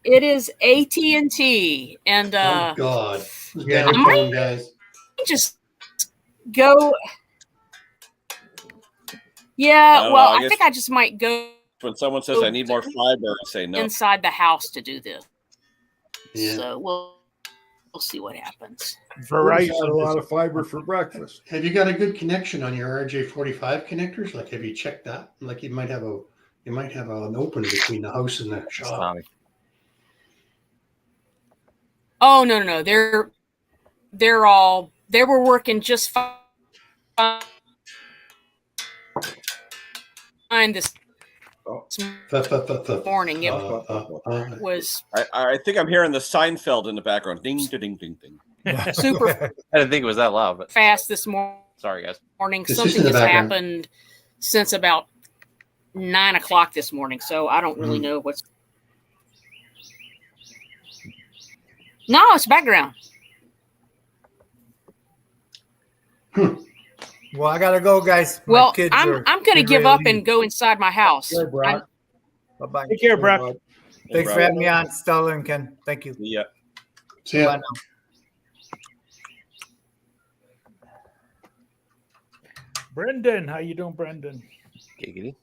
it is AT&T, and oh God, yeah, phone guys. Just go. Yeah, well, I think I just might go. When someone says I need more fiber, I say no. Inside the house to do this. Yeah. So we'll see what happens. Verizon had a lot of fiber for breakfast. Have you got a good connection on your RJ45 connectors? Like, have you checked that? Like, you might have an open between the house and the shop. Oh no, they were working just fine this morning. It was. I think I'm hearing the Seinfeld in the background. Ding, ding, ding, ding. Super. I didn't think it was that loud, but fast this morning. Sorry, guys. Something has happened since about 9 o'clock this morning, so I don't really know what's. No, it's background. Well, I gotta go, guys. Well, I'm gonna give up and go inside my house. Bye-bye. Take care, Brock. Thanks for having me on, Stella and Ken. Thank you. Yeah. See ya. Bye now. Brendan, how you doing, Brendan? Giggity.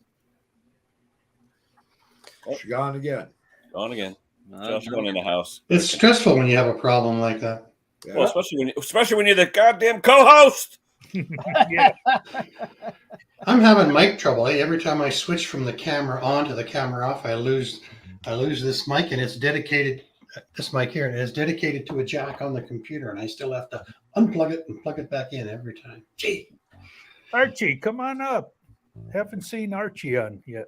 She gone again. Gone again. Just going in the house. It's stressful when you have a problem like that. Yeah. Well, especially when you're the goddamn co-host. Yeah. I'm having mic trouble. Every time I switch from the camera on to the camera off, I lose this mic, and it's dedicated. This mic here, and it's dedicated to a jack on the computer, and I still have to unplug it and plug it back in every time. Gee. Archie, come on up. Haven't seen Archie on yet.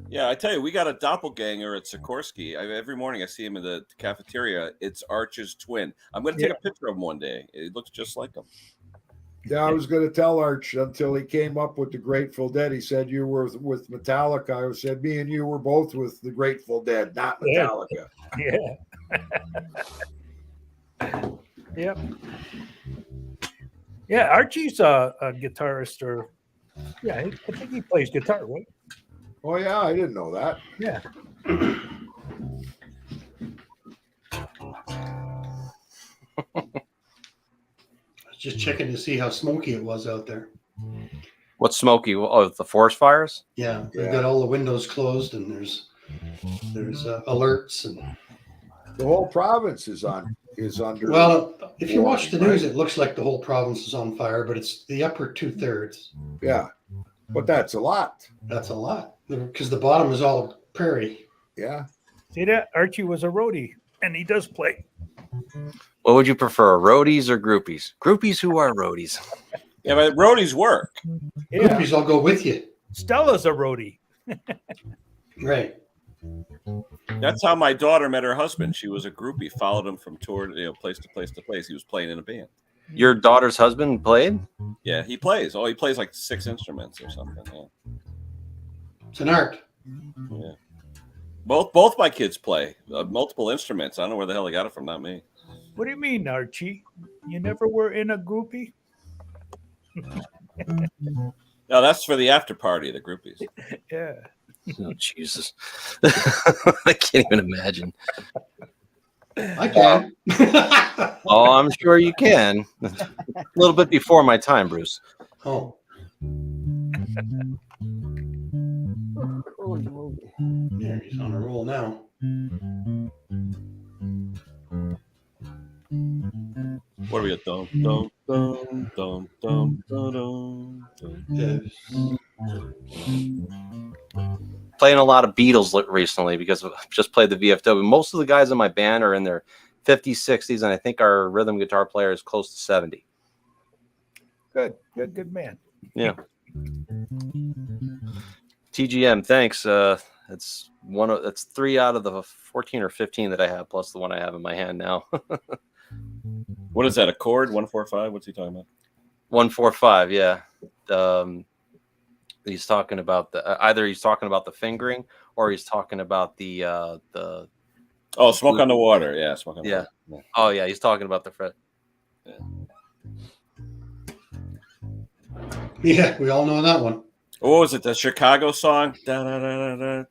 Yeah, I tell you, we got a doppelganger at Sikorsky. Every morning I see him in the cafeteria. It's Arch's twin. I'm going to take a picture of him one day. It looks just like him. Yeah, I was going to tell Arch until he came up with the Grateful Dead. He said you were with Metallica. I said me and you were both with the Grateful Dead, not Metallica. Yeah. Yep. Yeah, Archie's a guitarist, or I think he plays guitar, right? Oh yeah, I didn't know that. Yeah. Just checking to see how smoky it was out there. What's smoky? Oh, the forest fires? Yeah, they've got all the windows closed, and there's alerts, and the whole province is under. Well, if you watch the news, it looks like the whole province is on fire, but it's the upper 2/3. Yeah, but that's a lot. That's a lot because the bottom is all prairie. Yeah. See that? Archie was a roadie, and he does play. What would you prefer, roadies or groupies? Groupies who are roadies. Yeah, but roadies work. Yeah. Groupies all go with you. Stella's a roadie. Right. That's how my daughter met her husband. She was a groupie, followed him from tour, place to place to place. He was playing in a band. Your daughter's husband played? Yeah, he plays. Oh, he plays like 6 instruments or something. Yeah. It's an art. Yeah. Both my kids play multiple instruments. I don't know where the hell they got it from. Not me. What do you mean, Archie? You never were in a groupie? No, that's for the after party, the groupies. Yeah. Oh, Jesus. I can't even imagine. I can. Oh, I'm sure you can. A little bit before my time, Bruce. Oh. Yeah, he's on a roll now. What are we at? Dum, dum, dum, dum, dum, dum, dum. Playing a lot of Beatles recently because I've just played the VFW. Most of the guys in my band are in their 50s, 60s, and I think our rhythm guitar player is close to 70. Good man. Yeah. TGM, thanks. It's 3 out of the 14 or 15 that I have, plus the one I have in my hand now. What is that? A chord? 145? What's he talking about? 145. Yeah. He's talking about either he's talking about the fingering or he's talking about the Oh, Smoke on the Water. Yeah, Smoke on the Water. Yeah. Oh yeah, he's talking about the fret. Yeah, we all know that one. What was it? The Chicago song? Yeah.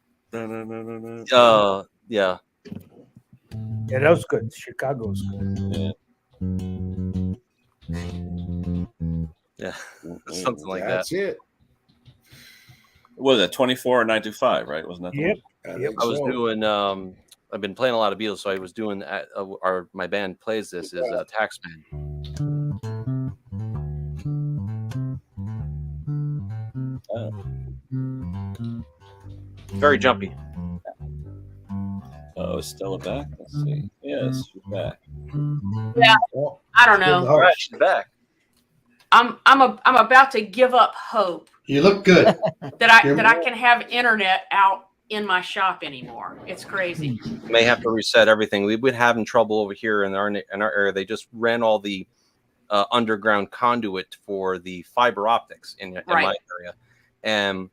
Yeah, that was good. Chicago's good. Yeah. Something like that. That's it. What was it? 24 or 925, right? Wasn't that the Yep. one? I was doing I've been playing a lot of Beatles, so I was doing my band plays this is Taxman. Very jumpy. Oh, is Stella back? Let's see. Yes, she's back. Yeah, Oh, I don't know. All right, she's back. I'm about to give up hope You look good. that I can have internet out in my shop anymore. It's crazy. May have to reset everything. We've been having trouble over here in our area. They just ran all the underground conduit for the fiber optics in my area, and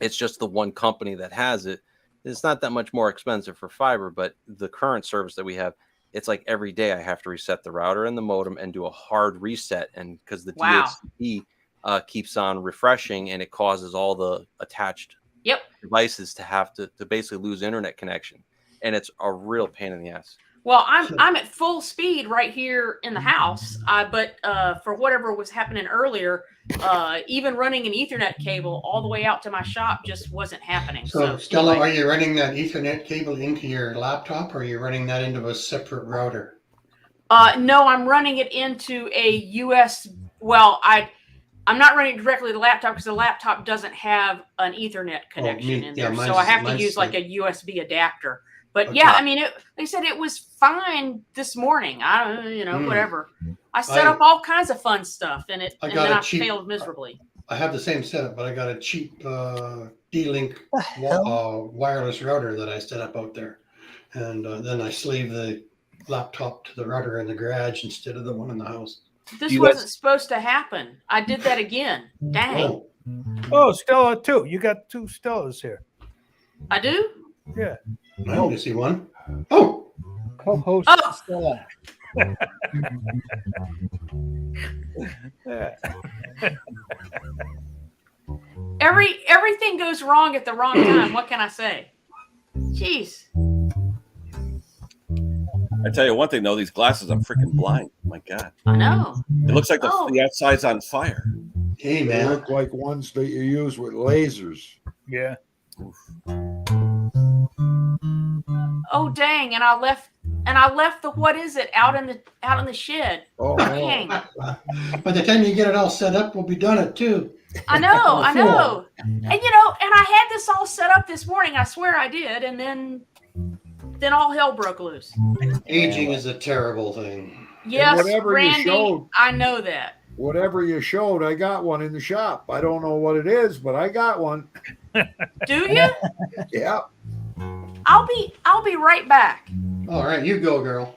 it's just the one company that has it. It's not that much more expensive for fiber, but the current service that we have, it's like every day I have to reset the router and the modem and do a hard reset, and because the DHCP keeps on refreshing, and it causes all the attached devices to have to basically lose internet connection, and it's a real pain in the ass. Well, I'm at full speed right here in the house, but for whatever was happening earlier, even running an Ethernet cable all the way out to my shop just wasn't happening. So Stella, are you running that Ethernet cable into your laptop, or are you running that into a separate router? No, I'm running it into a US. Well, I'm not running it directly to the laptop because the laptop doesn't have an Ethernet connection in there, so I have to use like a USB adapter. But okay. yeah, I mean, they said it was fine this morning. I don't know, whatever. I set up all kinds of fun stuff, and then I failed miserably. I have the same setup, but I got a cheap DSL D-Link wireless router that I set up out there. And then I sleeve the laptop to the router in the garage instead of the one in the house. This You wasn't guys- supposed to happen. I did that again. Dang. Oh, Stella too. You got 2 Stellas here. I do? Yeah. I only see one. Oh, Co-host Oh. Stella. Everything goes wrong at the wrong time. What can I say? Jeez. I tell you one thing though, these glasses, I'm freaking blind. My God, I know. it looks like Oh. the outside's on fire. hey They man. look like ones that you use with lasers. Yeah. Oh dang! And I left the what is it out in the shed. Oh, Dang. By the time you get it all set up, we'll be done at 2. I know. And and I had this all set up this morning. I swear I did, and then all hell broke loose. Aging is a terrible thing. Yes, whatever you Randy, showed- I know that. Whatever you showed, I got one in the shop. I don't know what it is, but I got one. Do you? Yeah. I'll be right back. All right, you go, girl.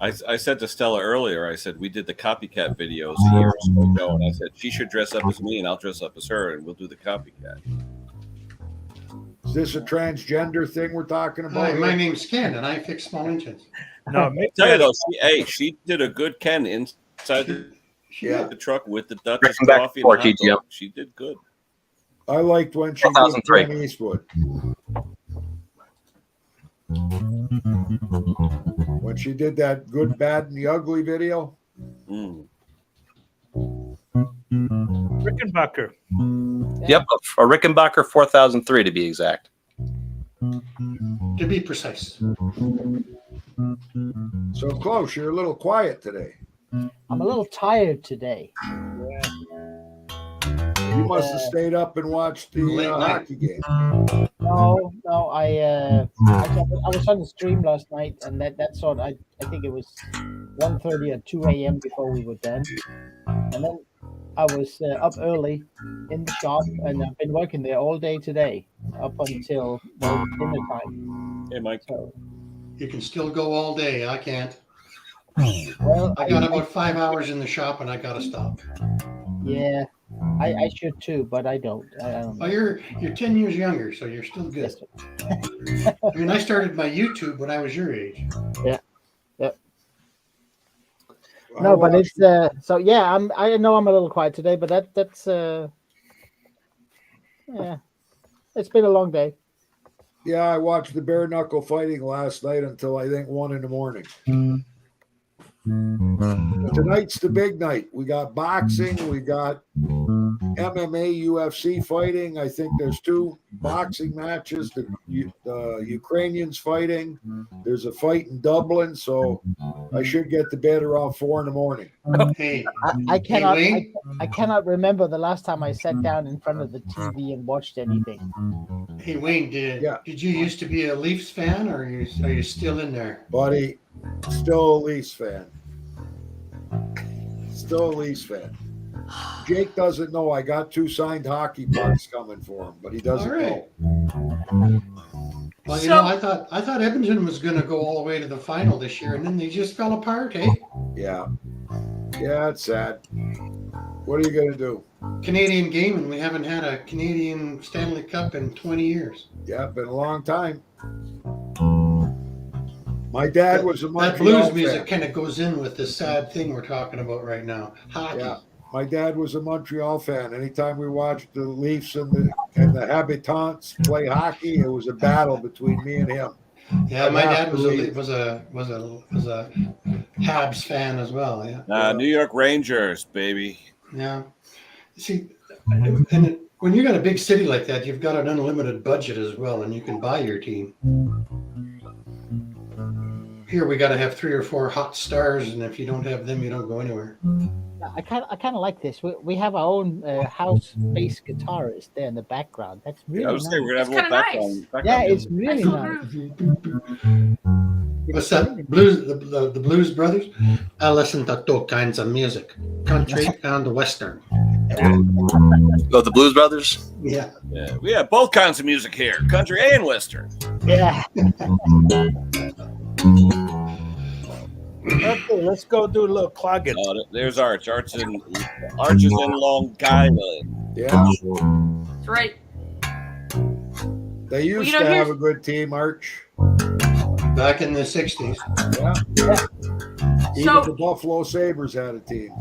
I said to Stella earlier, I said, we did the copycat videos a year or so ago, and I said, she should dress up as me and I'll dress up as her and we'll do the copycat. Is this a transgender thing we're talking Hi, about? my here? name's Ken, and I fix small engines. No, I make tell you that, though, she did a good Ken inside Yeah. the truck with the Dutchess Bring back coffee for and hot TGM. dog. She did good. I liked when she did 2003. Clint Eastwood. When she did that Good, Bad, and the Ugly video. Mm. Rickenbacker. Yep, a Rickenbacker 4003 to be exact. To be precise. So close. You're a little quiet today. I'm a little tired today. You must have stayed up and watched the Late night. hockey game. No, I was on the stream last night, and that's what I think it was 1:30 or 2 a.m. before we were done, and then I was up early in the shop, and I've been working there all day today up until dinner time. Hey, Mike. So, You can still go all day. I can't. well, I got about 5 hours in the shop, and I got to stop. yeah, I should too, but I don't. I don't Oh, know. you're 10 years younger, so you're still good. Yes, I mean, I started my YouTube when I was your age. No, but it's so yeah. I know I'm a little quiet today, but that's yeah. It's been a long day. Yeah, I watched the bare knuckle fighting last night until I think 1 a.m. Tonight's the big night. We got boxing, we got MMA, UFC fighting. I think there's 2 boxing matches. The Ukrainians fighting. There's a fight in Dublin, so I should get to bed around 4 a.m. Hey, I cannot. Wayne? I cannot remember the last time I sat down in front of the TV and watched anything. hey, Wayne, did you used to be a Leafs fan, or are you still in there? Buddy, still a Leafs fan. Still a Leafs fan. Jake doesn't know I got 2 signed hockey pucks coming for him, but he doesn't All right. know. Well, you So- know, I thought Edmonton was going to go all the way to the final this year, and then they just fell apart. Hey, Yeah. Yeah, it's sad. What are you going to do? Canadian game, and we haven't had a Canadian Stanley Cup in 20 years. Yeah, been a long time. My dad was a That Montreal blues fan. music kind of goes in with the sad thing we're talking about right now. Hockey. Yeah. My dad was a Montreal fan. Anytime we watched the Leafs and the Habitants play hockey, it was a battle between me and him. Yeah, my I'd have dad to was leave. a Habs fan as well. Yeah, New York Rangers, baby. yeah. See, and when you got a big city like that, you've got an unlimited budget as well, and you can buy your team. Here we got to have 3 or 4 hot stars, and if you don't have them, you don't go anywhere. I kind of like this. We have our own house bass guitarist there in the background. That's really I was nice. saying we're gonna have a It's little kinda background. Yeah, music. it's really Nice nice. What's that? Blues, the Blues Brothers? I listen to 2 kinds of music, country and western. Oh, the Blues Brothers. Yeah. Yeah, we have both kinds of music here, country and western. Yeah. Okay, let's go do a little clogging. There's Arch. Arch is in Long Island. Yeah, That's right. they used you know, to have here's- a good team, Arch. Back in the 60s. Yeah. Even So- the Buffalo Sabres had a team.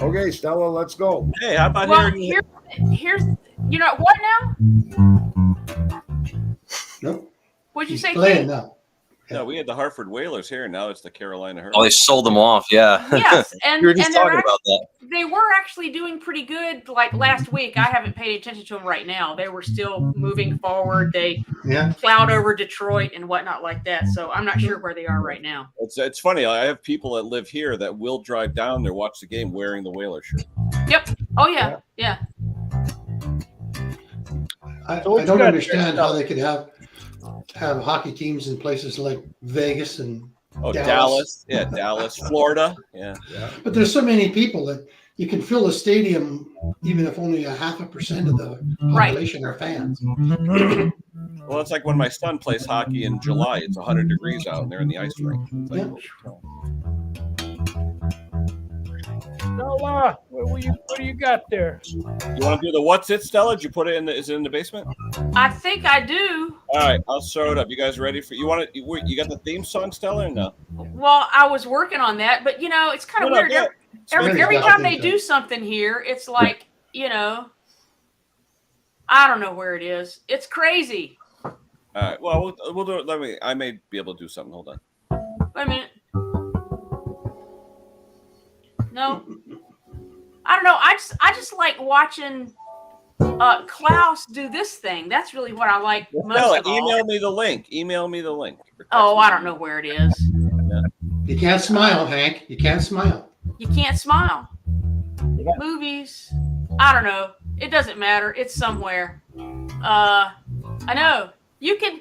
Okay, Stella, let's go. Hey, how about Well, here's you know what now? Nope. What'd you He's say? playing Kenny? now. no, we had the Hartford Whalers here, now it's the Carolina Oh, they Hurricanes. sold them off. Yeah. Yes, and we were just and they're talking about that. they were actually doing pretty good. Like last week, I haven't paid attention to them right now. They were still moving forward. They Yeah. plowed over Detroit and whatnot like that. So I'm not sure where they are right now. It's funny. I have people that live here that will drive down there, watch the game wearing the Whaler shirt. Yep. Oh yeah. Yeah. I So what you don't got understand there, how they could have hockey teams in places like Vegas and Oh, Dallas. Dallas. Yeah, Dallas, Florida. Yeah. But there's so many people that you can fill a stadium even if only 0.5% of the Right. population are fans. Well, it's like when my son plays hockey in July. It's 100 degrees out, and they're in the ice rink. It's like, Stella, what do you got there? you want to do the what's it, Stella? Did you put it in? Is it in the basement? I think I do. All right, I'll throw it up. You guys ready for? You want to? You got the theme song, Stella, or no? Well, I was working on that, but you know, it's kind of No, weird. yeah. Every Yeah. time they do something here, it's like, you know, I don't know where it is. It's crazy. All right. Well, we'll do it. I may be able to do something. Hold on. Wait a minute. No, I don't know. I just like watching Klaus do this thing. That's really what I like most Stella, of all. email me the link. Email me the link. Oh, I don't know where it is. You can't smile, Hank. You can't smile. You can't smile. Movies. I don't know. It doesn't matter. It's somewhere. I know. You can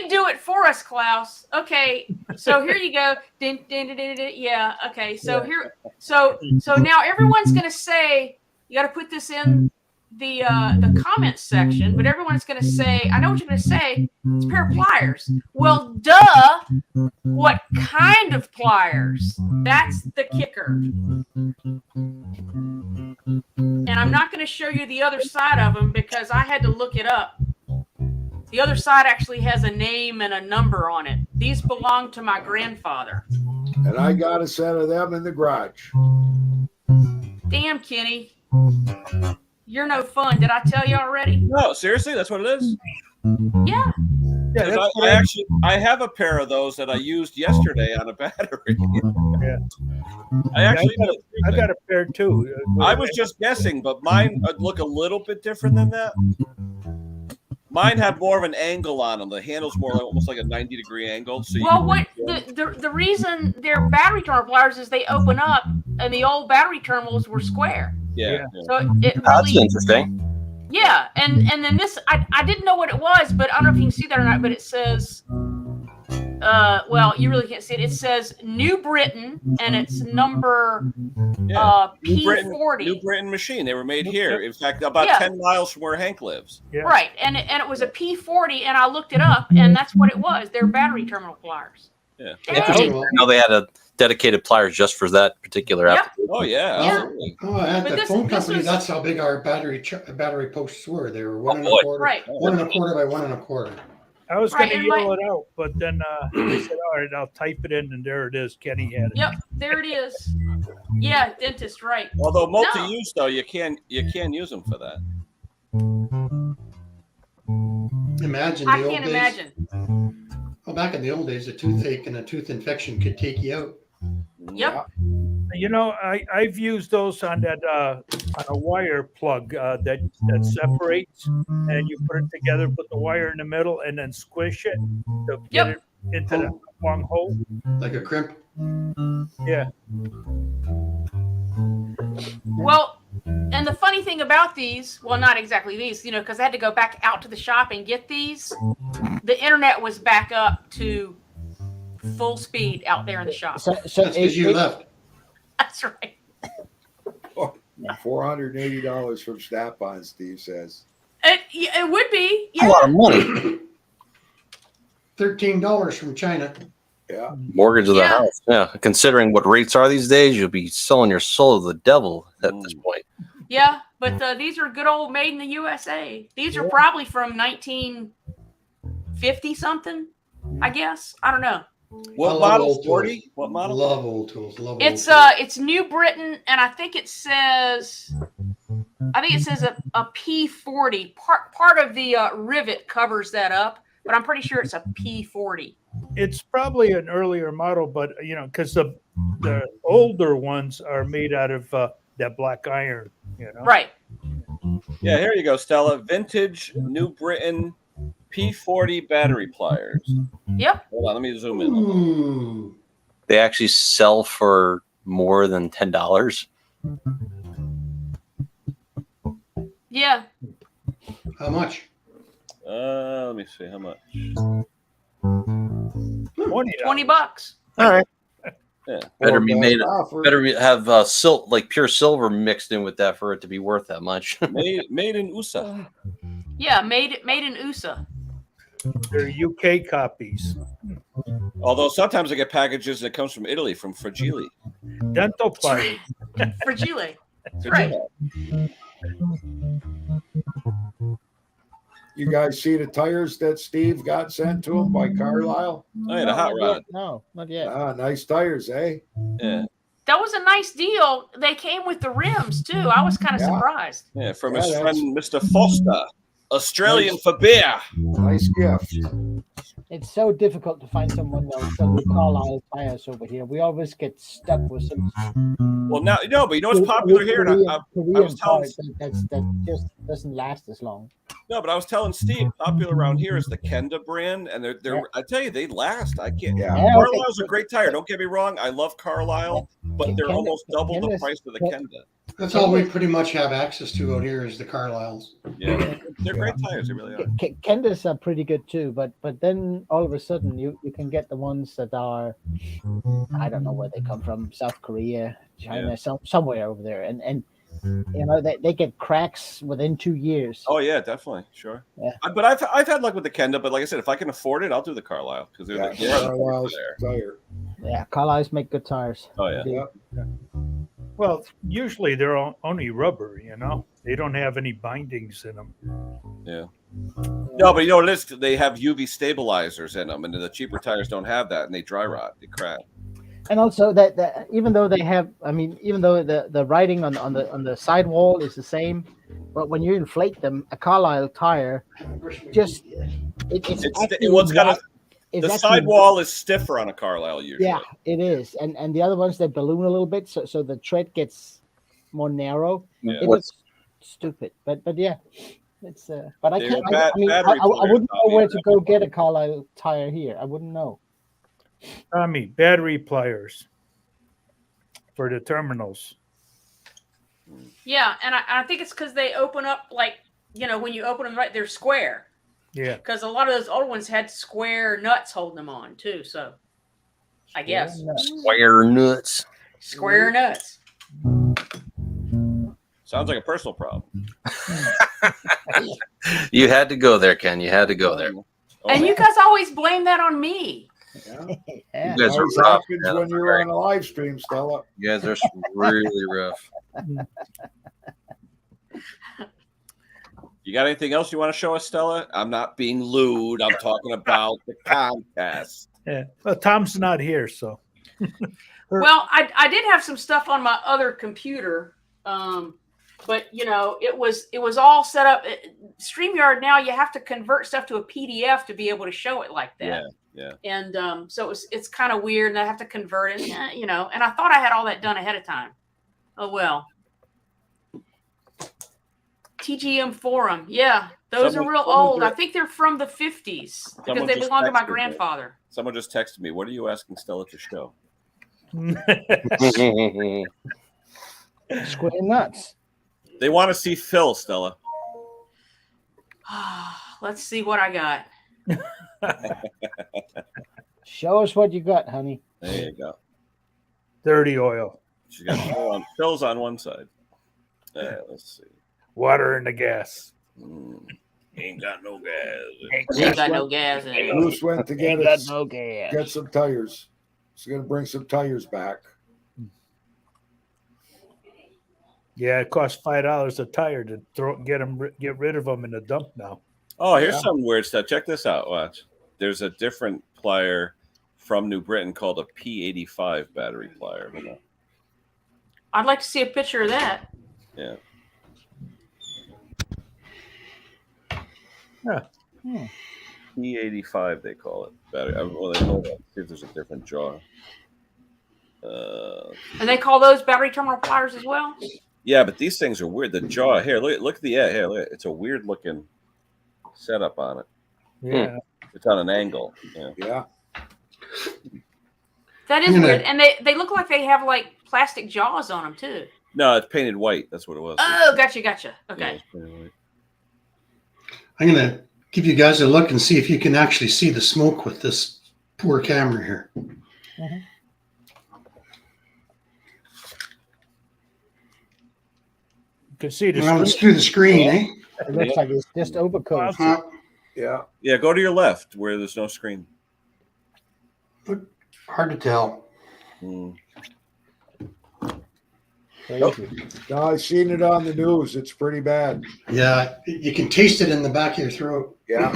do it for us, Klaus. Okay. So here you go. Din, din, din, din, din. Yeah. Okay. So here. So now everyone's gonna say, you got to put this in the comments section, but everyone's gonna say, I know what you're gonna say. It's a pair of pliers. Well, duh. What kind of pliers? That's the kicker. And I'm not going to show you the other side of them because I had to look it up. The other side actually has a name and a number on it. These belong to my grandfather. And I got a set of them in the garage. Damn, Kenny. You're no fun. Did I tell you already? No, seriously, that's what it is. Yeah. Yeah, 'Cause that's I actually have a pair of those that I used yesterday on a battery. Yeah. I actually I got a pair too. I was just guessing, but mine look a little bit different than that. Mine have more of an angle on them. The handle's more like almost like a 90-degree angle. So Well, what the reason they're battery terminal pliers is they open up, and the old battery terminals were square. yeah. So it That's really, interesting. yeah. And then this, I didn't know what it was, but I don't know if you can see that or not. But it says, well, you really can't see it. It says New Britain, and it's number New Britain, P40. New Britain machine. They were made here. In fact, about Yeah. 10 miles from where Hank lives. Yeah. Right, and it was a P40, and I looked it up, and that's what it was. They're battery terminal pliers. Yeah. Interesting. I know they had a dedicated pliers just for that particular Yep. application. Oh yeah. Yeah. Absolutely. Oh, at But the this- phone this company, was- that's how big our battery posts were. They were one and boy. a quarter, Right. 1.25 by 1.25. I was Right, going and to yell it out, but then I said, "All right, I'll type it in," and there it is. Kenny had it. Yep, there it is. Yeah, dentist, right. Although multi-use though, you can use them for that. Imagine I the old can't days. imagine. Well, back in the old days, a toothache and a tooth infection could take you out. Yep. You know, I've used those on that on a wire plug that separates, and you put it together, put the wire in the middle, and then squish it to get it into the long hole. Like a crimp. Yeah. Well, and the funny thing about these, well, not exactly these, you know, because I had to go back out to the shop and get these. The internet was back up to full speed out there in the shop. So That's because you left. That's right. $480 from Snap-on, Steve says. It would be. A lot Yeah. of money. $13 from China. Yeah. Mortgage of the Yeah. house. Yeah. Considering what rates are these days, you'll be selling your soul to the devil at this point. Yeah, but these are good old made in the USA. These are probably from 1950 something, I guess. I don't know. What I love model? old 40? tools. What model? Love old tools. Love It's old tools. it's New Britain, and I think it says a P40. Part of the rivet covers that up, but I'm pretty sure it's a P40. It's probably an earlier model, but because the older ones are made out of that black iron. Right. Yeah, here you go, Stella. Vintage New Britain P40 battery pliers. Yep. Hold on, let me zoom in. Ooh. They actually sell for more than $10. Yeah. How much? Let me see how much. $20. All right. Yeah. Better be made. Offer. Better have like pure silver mixed in with that for it to be worth that much. Made in USA. Yeah, made in USA. They're UK copies. Although sometimes I get packages that comes from Italy, from Fragile. Dental pliers. Fragile. That's right. You guys see the tires that Steve got sent to him by Carlisle? Oh, yeah, the hot not rod. yet. No, not yet. Ah, nice tires, eh? Yeah. That was a nice deal. They came with the rims too. I was kind of Yeah. surprised. Yeah, from Yeah, his that's- friend Mr. Foster, Australian for beer. Nice gift. It's so difficult to find someone that'll sell the Carlisle tires over here. We always get stuck with some Well, now no, but you know what's popular here, and I Korean was telling part that just doesn't last as long. no, but I was telling Steve, popular around here is the Kenda brand, and they're I tell you, they last. I can't. Yeah. Yeah, Carlisle's a great tire. Don't get me wrong, I love Carlisle, but they're Kenda- almost double the Kenda's- price of the Kenda. That's all we pretty much have access to out here is the Carlisles. Yeah, they're great tires. They really are. Kendas are pretty good too, but then all of a sudden you can get the ones that are, I don't know where they come from, South Korea, China, somewhere over there, and they get cracks within 2 years. Oh yeah, definitely, sure. Yeah. But I've had luck with the Kenda, but like I said, if I can afford it, I'll do the Carlisle because they're Yeah, the Carlisle's there. tire. Yeah, Carlisle's make good tires. Oh yeah. Yeah. Well, usually they're only rubber. They don't have any bindings in them. Yeah. No, but you know what it is? They have UV stabilizers in them, and the cheaper tires don't have that, and they dry rot, they crack. And also that even though they have, even though the writing on the sidewall is the same, but when you inflate them, a Carlisle tire just it's actually What's got not- the it's actually- sidewall is stiffer on a Carlisle usually. Yeah, it is, and the other ones they balloon a little bit, so the tread gets more narrow. Yeah. It looks stupid, but yeah, it's but I They're can't. battery I wouldn't know players, where to go get a Carlisle tire here. I wouldn't know. Tommy, battery pliers for the terminals. Yeah, and I think it's because they open up when you open them right, they're square. Yeah. Because a lot of those old ones had square nuts holding them on too. So I guess Square nuts. square nuts. Sounds like a personal problem. You had to go there, Ken. You had to go there. Oh, And you guys always blame that on me. Yeah. Yeah. You guys are Always rough. happens man. when you're on a live stream, Stella. You guys are really rough. You got anything else you want to show us, Stella? I'm not being lewd. I'm talking about the contest. Yeah. Well, Tom's not here, so. Well, I did have some stuff on my other computer, but it was all set up. StreamYard now you have to convert stuff to a PDF to be able to show it like that. Yeah. And so it's kind of weird, and I have to convert it. And I thought I had all that done ahead of time. Oh well. TGM Forum, yeah, those are real old. I think they're from the 50s because they belong to my grandfather. Someone just texted me. What are you asking Stella to show? Square nuts. They want to see Phil, Stella. Let's see what I got. Show us what you got, honey. There you go. Dirty oil. She got Phil's on one side. Let's see. Water and the gas. Ain't got no gas. Ain't got no gas in it. Bruce went to Ain't got no gas. get some tires. He's going to bring some tires back. Yeah, it costs $5 a tire to get rid of them in the dump now. Oh, here's some weird stuff. Check this out. Watch. There's a different plier from New Britain called a P85 battery plier. Hold on. I'd like to see a picture of that. Yeah. P85 they call it. Battery. Well, hold on. See if there's a different jaw. And they call those battery terminal pliers as well? Yeah, but these things are weird. The jaw here, look at the here. Look, it's a weird looking setup on it. Yeah. It's on an angle. Yeah. That is weird. And they look like they have like plastic jaws on them too. No, it's painted white. That's what it was. Oh, gotcha. Okay. Yeah, it's I'm going to give you guys a look and see if you can actually see the smoke with this poor camera here. Mhm. You can see the Well, it's screen. through the screen, eh? It looks like it's just overcoat. Yeah. Yeah, go to your left where there's no screen. Hard to tell. Crazy. No, I've seen it on the news. It's pretty bad. Yeah, you can taste it in the back of your throat. Yeah.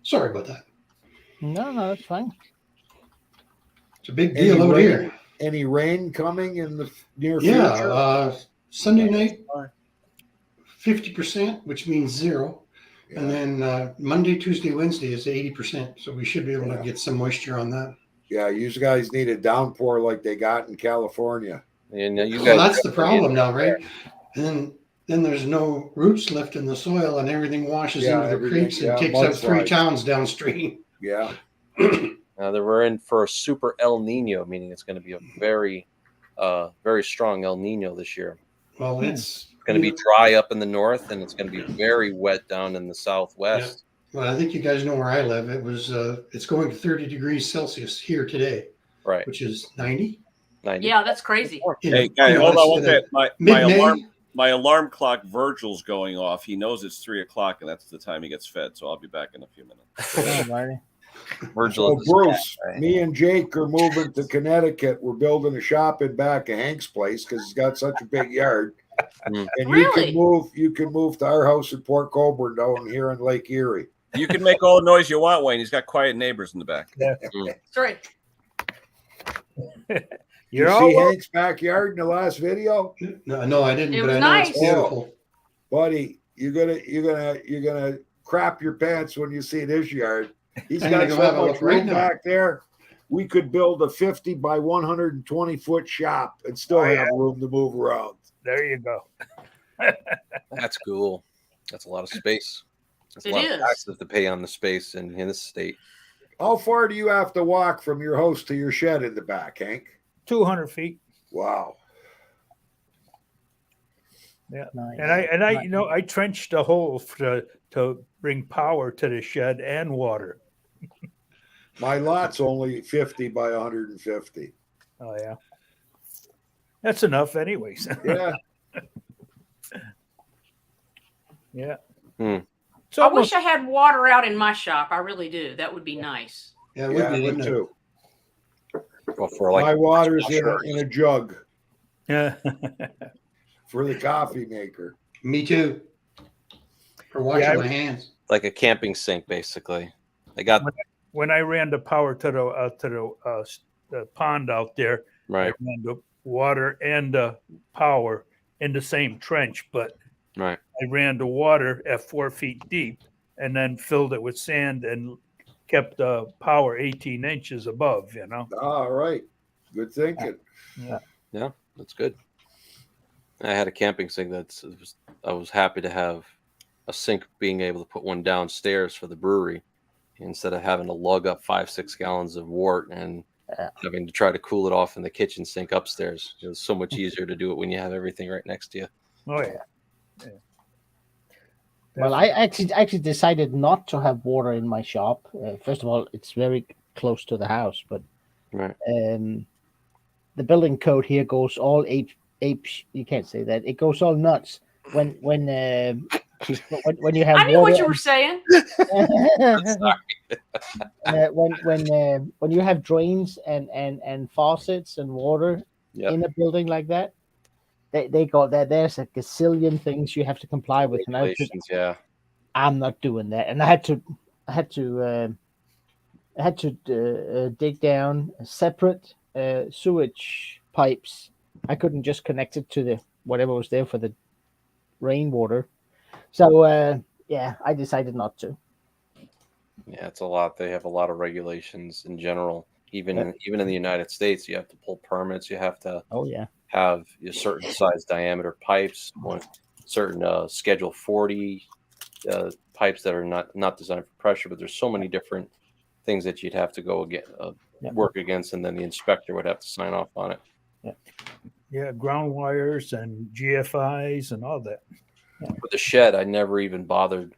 Sorry about that. No, that's fine. It's a big deal over here. Any rain coming in the near future? Yeah, Sunday night, 50%, which means 0. And then Monday, Tuesday, Wednesday is 80%. So we should be able to get some moisture on that. Yeah, you guys need a downpour like they got in California. And you guys, Well, that's the problem now, right? And then there's no roots left in the soil, and everything washes into the creeks and takes up 3 towns downstream. Yeah. we're in for a super El Nino, meaning it's going to be a very, very strong El Nino this year. Well, it's going to be dry up in the north, and it's going to be very wet down in the southwest. Well, I think you guys know where I live. It was it's going to 30 degrees Celsius here today, Right. which is 90. 90. Yeah, that's crazy. Hey, guys, hold on one bit. My alarm clock, Virgil's going off. He knows it's 3 o'clock, and that's the time he gets fed. So I'll be back in a few minutes. Oh, Marty. Virgil. So Bruce, me and Jake are moving to Connecticut. We're building a shop in back of Hank's place because he's got such a big yard. And Really? you can move to our house in Port Colborne down here in Lake Erie. You can make all the noise you want, Wayne. He's got quiet neighbors in the back. That's right. You see Hank's backyard in the last video? No, I didn't. It but was I know nice. it's beautiful. Buddy, you're gonna crap your pants when you see this yard. He's I'm got gonna go have a so much look right room now. back there. We could build a 50 by 120 foot shop and still have room to move around. There you go. That's cool. That's a lot of space. That's a It lot is. of taxes to pay on the space in this state. How far do you have to walk from your house to your shed in the back, Hank? 200 feet. Wow. Yeah. Nice. And I I trenched a hole to bring power to the shed and water. My lot's only 50 by 150. Oh yeah. That's enough anyways. Yeah. Yeah. I wish I had water out in my shop. I really do. That would be nice. Yeah, it would be, me wouldn't it? too. Well, for like My water's in a jug Yeah. for the coffee maker. Me too. For washing my hands. like a camping sink, basically. They got When I ran the power to the pond out there, right, I ran the water and the power in the same trench, but right. I ran the water at 4 feet deep and then filled it with sand and kept the power 18 inches above, you know. All right. Good thinking. Yeah, that's good. I had a camping sink I was happy to have a sink being able to put one downstairs for the brewery instead of having to lug up 5-6 gallons of wort and having to try to cool it off in the kitchen sink upstairs. It's so much easier to do it when you have everything right next to you. Oh yeah. Well, I actually decided not to have water in my shop. First of all, it's very close to the house, but Right. the building code here goes all 8 ape. You can't say that. It goes all nuts when you have I knew water what you were saying. when you have drains and faucets and water Yep. in a building like that, they got that. There's a gazillion things you have to comply with, and Regulations, yeah. I'm not doing that. And I had to dig down separate sewage pipes. I couldn't just connect it to the whatever was there for the rainwater. So yeah, I decided not to. Yeah, it's a lot. They have a lot of regulations in general. Even in the United States, you have to pull permits. You have to Oh yeah. have a certain size diameter pipes, certain Schedule 40 pipes that are not designed for pressure. But there's so many different things that you'd have to go work against, and then the inspector would have to sign off on it. Yeah, ground wires and GFIs and all that. With the shed, I never even bothered.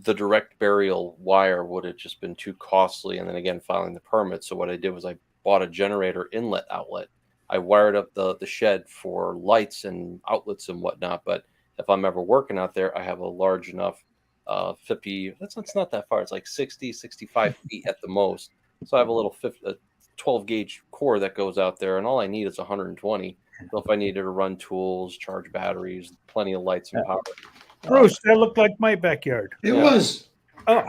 The direct burial wire would have just been too costly, and then again filing the permit. So what I did was I bought a generator inlet outlet. I wired up the shed for lights and outlets and whatnot. But if I'm ever working out there, I have a large enough 50. That's not that far. It's like 60, 65 feet at the most. So I have a little 12 gauge core that goes out there, and all I need is 120. So if I needed to run tools, charge batteries, plenty of lights and power. Bruce, that looked like my backyard. It was. Oh,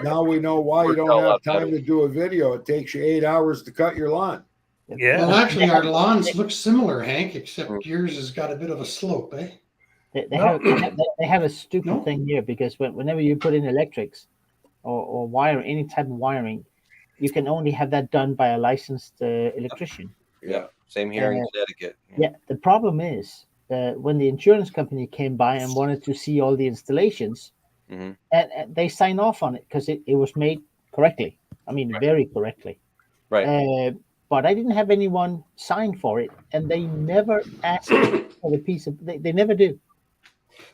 Now we know why you Worked out don't a have lot time better. to do a video. It takes you 8 hours to cut your lawn. yeah. Well, actually, our lawns look similar, Hank, except yours has got a bit of a slope, eh? They have a stupid No. thing here because whenever you put in electrics or wire any type of wiring, you can only have that done by a licensed electrician. Yeah, same here in Connecticut. Yeah, the problem is when the insurance company came by and wanted to see all the installations, Mhm. and they sign off on it because it was made correctly. I mean, very correctly. Right. But I didn't have anyone sign for it, and they never ask for the piece of. They never do.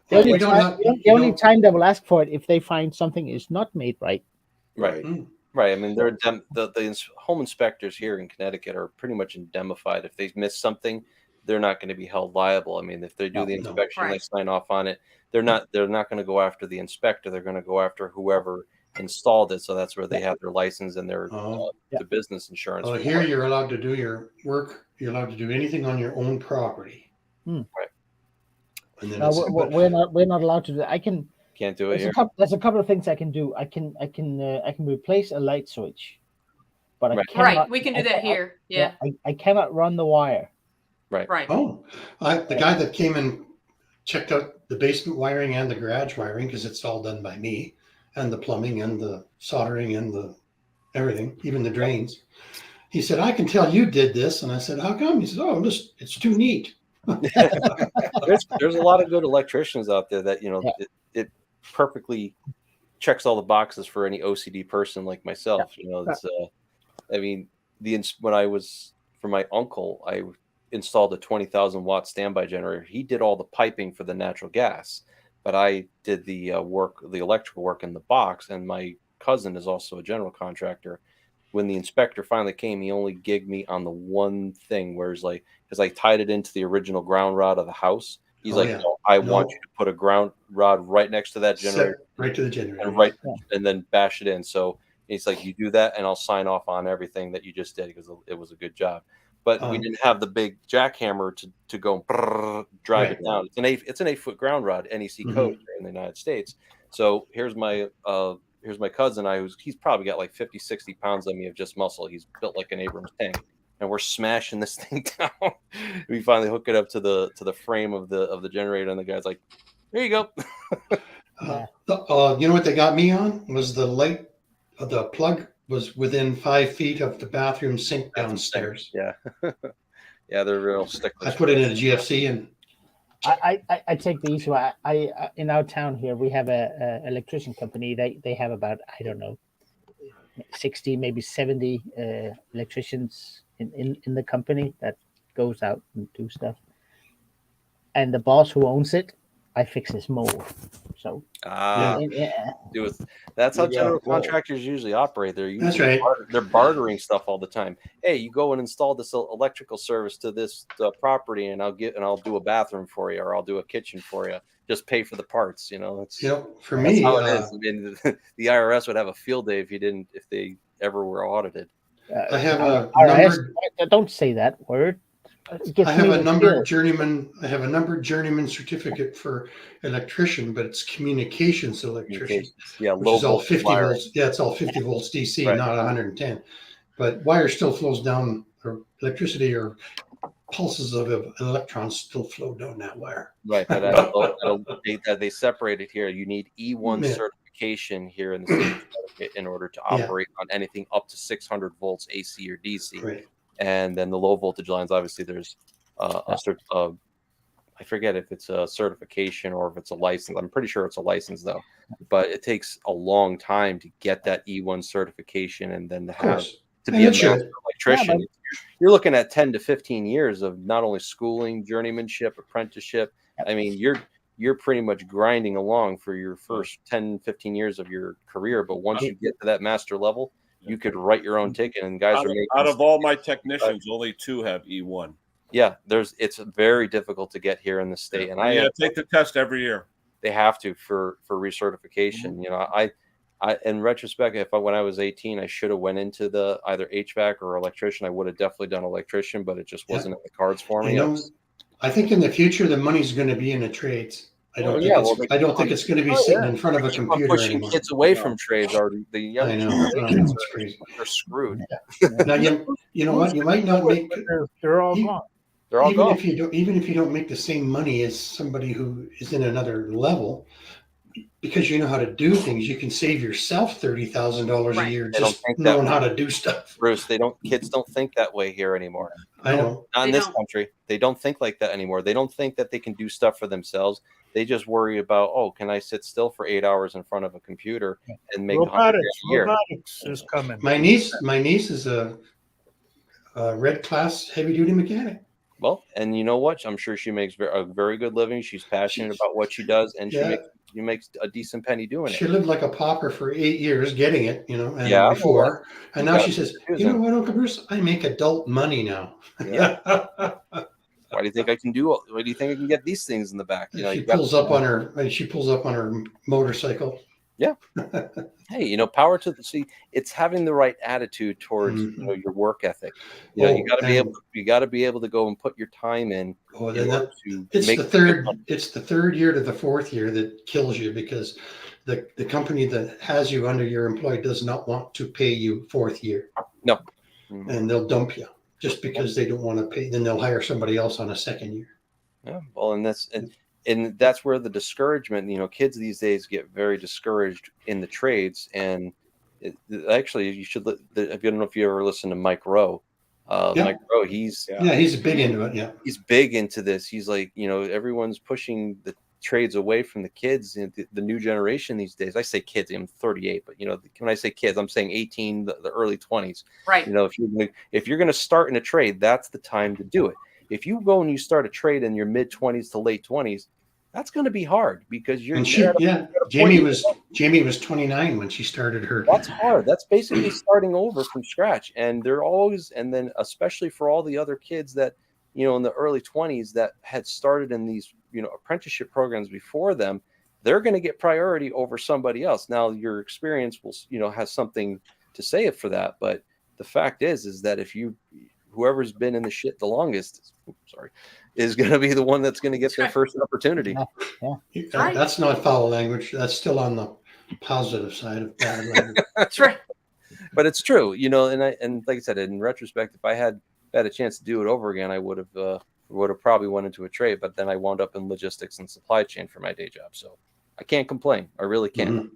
The Well, only, we don't time, have- the you only don't- time they will ask for it if they find something is not made right. Right. Mm. Right. I mean, the home inspectors here in Connecticut are pretty much indemnified. If they miss something, they're not going to be held liable. I mean, if they do the No. inspection, they Right. sign off on it. They're not going to go after the inspector. They're going to go after whoever installed it. So that's where they have their license and their the business insurance. Well, for here it. you're allowed to do your work. You're allowed to do anything on your own property. Right. And then No, we're not allowed to do that. I can. Can't do it here. There's a couple of things I can do. I can replace a light switch, but I Right. cannot. Right. We can do that here. Yeah. I cannot run the wire. Right. Right. Oh, the guy that came and checked out the basement wiring and the garage wiring, because it's all done by me, and the plumbing and the soldering and the everything, even the drains. He said, "I can tell you did this," and I said, "How come?" He said, "Oh, it's too neat." There's a lot of good electricians out there that it perfectly checks all the boxes for any OCD person like myself. It's I mean, when I was for my uncle, I installed a 20,000 watt standby generator. He did all the piping for the natural gas, but I did the electrical work in the box. And my cousin is also a general contractor. When the inspector finally came, he only gigged me on the one thing, where it's like, because I tied it into the original ground rod of the house. He's no, I want you to put a ground rod right next to that generator, right to the generator, and then bash it in. So he's like, you do that, and I'll sign off on everything that you just did, because it was a good job. But we didn't have the big jackhammer to go drive it down. It's an 8-foot ground rod, NEC code here in the United States. So here's my cousin. He's probably got like 50, 60 pounds on me of just muscle. He's built like an Abrams tank, and we're smashing this thing down. We finally hook it up to the frame of the generator, and the guy's like, "There you go." You know what they got me on was the light. The plug was within 5 feet of the bathroom sink downstairs. Yeah, yeah, they're real sticklers. I put it in a GFC, and I take the easy way. I in our town here we have a electrician company. They have about, I don't know, 60 maybe 70 electricians in the company that goes out and do stuff. And the boss who owns it, I fix his mold. So Do it. That's how You got general a point. contractors usually operate. They're That's usually right. they're bartering stuff all the time. Hey, you go and install this electrical service to this property, and I'll do a bathroom for you, or I'll do a kitchen for you. Just pay for the parts. That's For that's me, how it is. I mean, the IRS would have a field day if they ever were audited. I have a RIS, numbered. don't say that word. It gives I have me a the numbered chills. journeyman. I have a numbered journeyman certificate for electrician, but it's communications electrician, Yeah, which low is all voltage 50 wiring. volts. Yeah, it's all 50 volts DC, Right. not 110. But wire still flows down, or electricity or pulses of electrons still flow down that wire. Right, but they separate it here. You need E1 Yeah. certification here in the state of Connecticut in order to operate on anything up to 600 volts AC or DC. Right. And then the low voltage lines, obviously, there's I forget if it's a certification or if it's a license. I'm pretty sure it's a license though, but it takes a long time to get that E1 certification and then to have to be a master electrician. Yeah, You're looking at 10 to 15 years of not only schooling, journeymanship, apprenticeship. I mean, you're pretty much grinding along for your first 10, 15 years of your career. But once you get to that master level, you could write your own ticket, and guys are making out of all my technicians, only 2 have E1. Yeah, it's very difficult to get here in the state, and I take the test every year. They have to for recertification. I in retrospect, when I was 18, I should have went into the either HVAC or electrician. I would have definitely done electrician, but it just wasn't in the cards for me. I think in the future the money's going to be in the trades. I don't think it's going to be sitting in front of a computer pushing anymore. kids away from trades are the young I know. generations It's crazy. They're screwed. Now you know what? You might not make. They're all gone. They're all even gone. if you don't make the same money as somebody who is in another level, because you know how to do things, you can save yourself $30,000 a year just knowing how to do stuff. Bruce, kids don't think that way here anymore. I know. Not in this country. They don't think like that anymore. They don't think that they can do stuff for themselves. They just worry about, can I sit still for 8 hours in front of a computer and make $100,000 a year? Robotics is coming. My niece is a red class heavy duty mechanic. Well, and you know what? I'm sure she makes a very good living. She's passionate about what she does, and she makes a decent penny doing it. She lived like a pauper for 8 years getting it, and before. And now she says, you know what, Uncle Bruce? I make adult money now. Yeah. Why do you think I can do? Why do you think I can get these things in the back? She pulls up on her motorcycle. Yeah. Hey, power to it's having the right attitude towards your work ethic. You got to be able to go and put your time in. It's the third year to the fourth year that kills you, because the company that has you under your employee does not want to pay you fourth year. No. And they'll dump you just because they don't want to pay. Then they'll hire somebody else on a second year. Yeah. Well, and that's where the discouragement, kids these days get very discouraged in the trades. And actually, you should, I don't know if you ever listened to Mike Rowe. Mike Rowe, he's big into it. Yeah. He's big into this. He's like, everyone's pushing the trades away from the kids and the new generation these days. I say kids, I'm 38, but when I say kids, I'm saying 18, the early 20s. Right. If you're going to start in a trade, that's the time to do it. If you go and you start a trade in your mid 20s to late 20s, that's going to be hard, because Jamie was 29 when she started her. That's hard. That's basically starting over from scratch. And then especially for all the other kids that, in the early 20s that had started in these, apprenticeship programs before them, they're going to get priority over somebody else. Now your experience will, has something to say for that. But the fact is that whoever's been in the shit the longest, is going to be the one that's going to get their first opportunity. That's not foul language. That's still on the positive side of bad language. That's right. But it's true, and like I said, in retrospect, if I had a chance to do it over again, I would have probably went into a trade. But then I wound up in logistics and supply chain for my day job, so I can't complain. I really can't. Mm-hmm.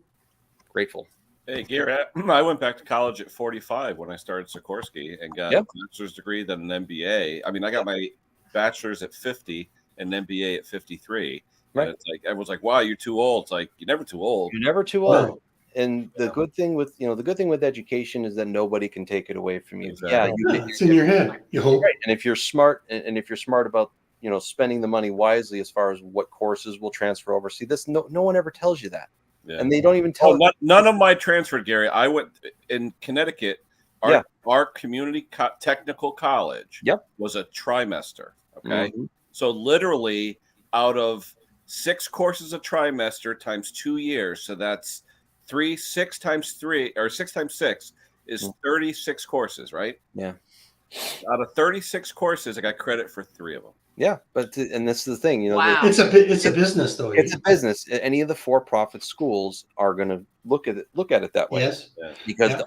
Grateful. Hey, Gary, I went back to college at 45 when I started Sikorsky and got a bachelor's degree, then an MBA. I mean, I got my bachelor's at 50 and an MBA at 53. Right. And it's like, everyone's like, wow, you're too old. It's like, you're never too old. You're never too old. And the good thing with education is that nobody can take it away from you. Exactly. It's in your head. You hope. And if you're smart, and if you're smart about spending the money wisely as far as what courses will transfer over. See, this no one ever tells you that, and they don't even tell. None of my transferred, Gary. I went in Connecticut. Our community technical college was a trimester. Okay, so literally out of 6 courses a trimester times 2 years, so that's 6 times 3 or 6 times 6 is 36 courses, right? Yeah. Out of 36 courses, I got credit for 3 of them. Yeah, and that's the thing, Wow. It's a business, though. It's a business. Any of the for-profit schools are going to look at it that way. Yes. Because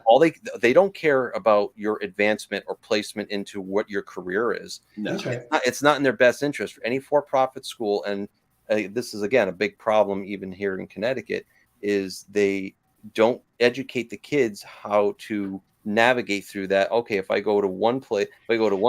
they don't care about your advancement or placement into what your career is. No. That's right. It's not in their best interest. For any for-profit school, and this is again a big problem even here in Connecticut, is they don't educate the kids how to navigate through that. Okay, if I go to one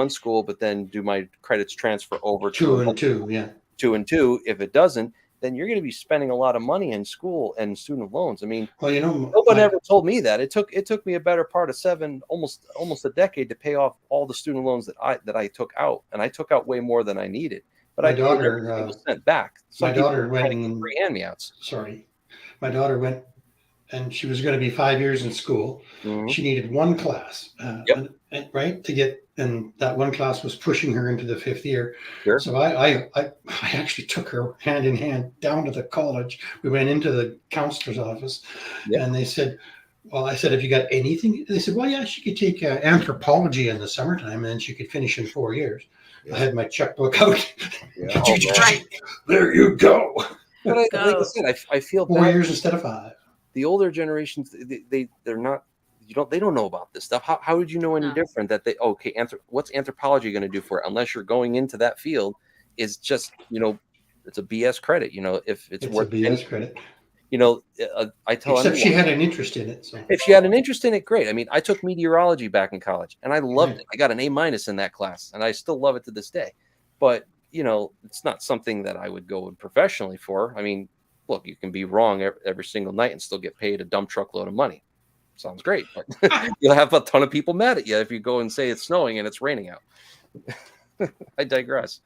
school, but then do my credits transfer over to 2 and 2, 2 and 2, if it doesn't, then you're going to be spending a lot of money in school and student loans. I mean, nobody ever told me that. It took me a better part of 7, almost a decade to pay off all the student loans that I took out, and I took out way more than I needed. But my daughter was sent back. My daughter went free hand-me-outs. Sorry, my daughter went, and she was going to be 5 years in school. She needed one class, right, to get, and that one class was pushing her into the 5th year. Sure. So I actually took her hand in hand down to the college. We went into the counselor's office, and they said, well, I said, have you got anything? They said, well, yeah, she could take anthropology in the summertime, and then she could finish in 4 years. I had my checkbook out. There you go. But like I said, I feel 4 years instead of 5. The older generations, they're not, they don't know about this stuff. How would you know any different? That what's anthropology going to do for it? Unless you're going into that field, is just it's a BS credit. If it's worth a BS credit. I tell except she had an interest in it. So if she had an interest in it, great. I mean, I took meteorology back in college, and I loved it. I got an A- in that class, and I still love it to this day. But it's not something that I would go professionally for. I mean, look, you can be wrong every single night and still get paid a dump truckload of money. Sounds great, but you'll have a ton of people mad at you if you go and say it's snowing and it's raining out. I digress,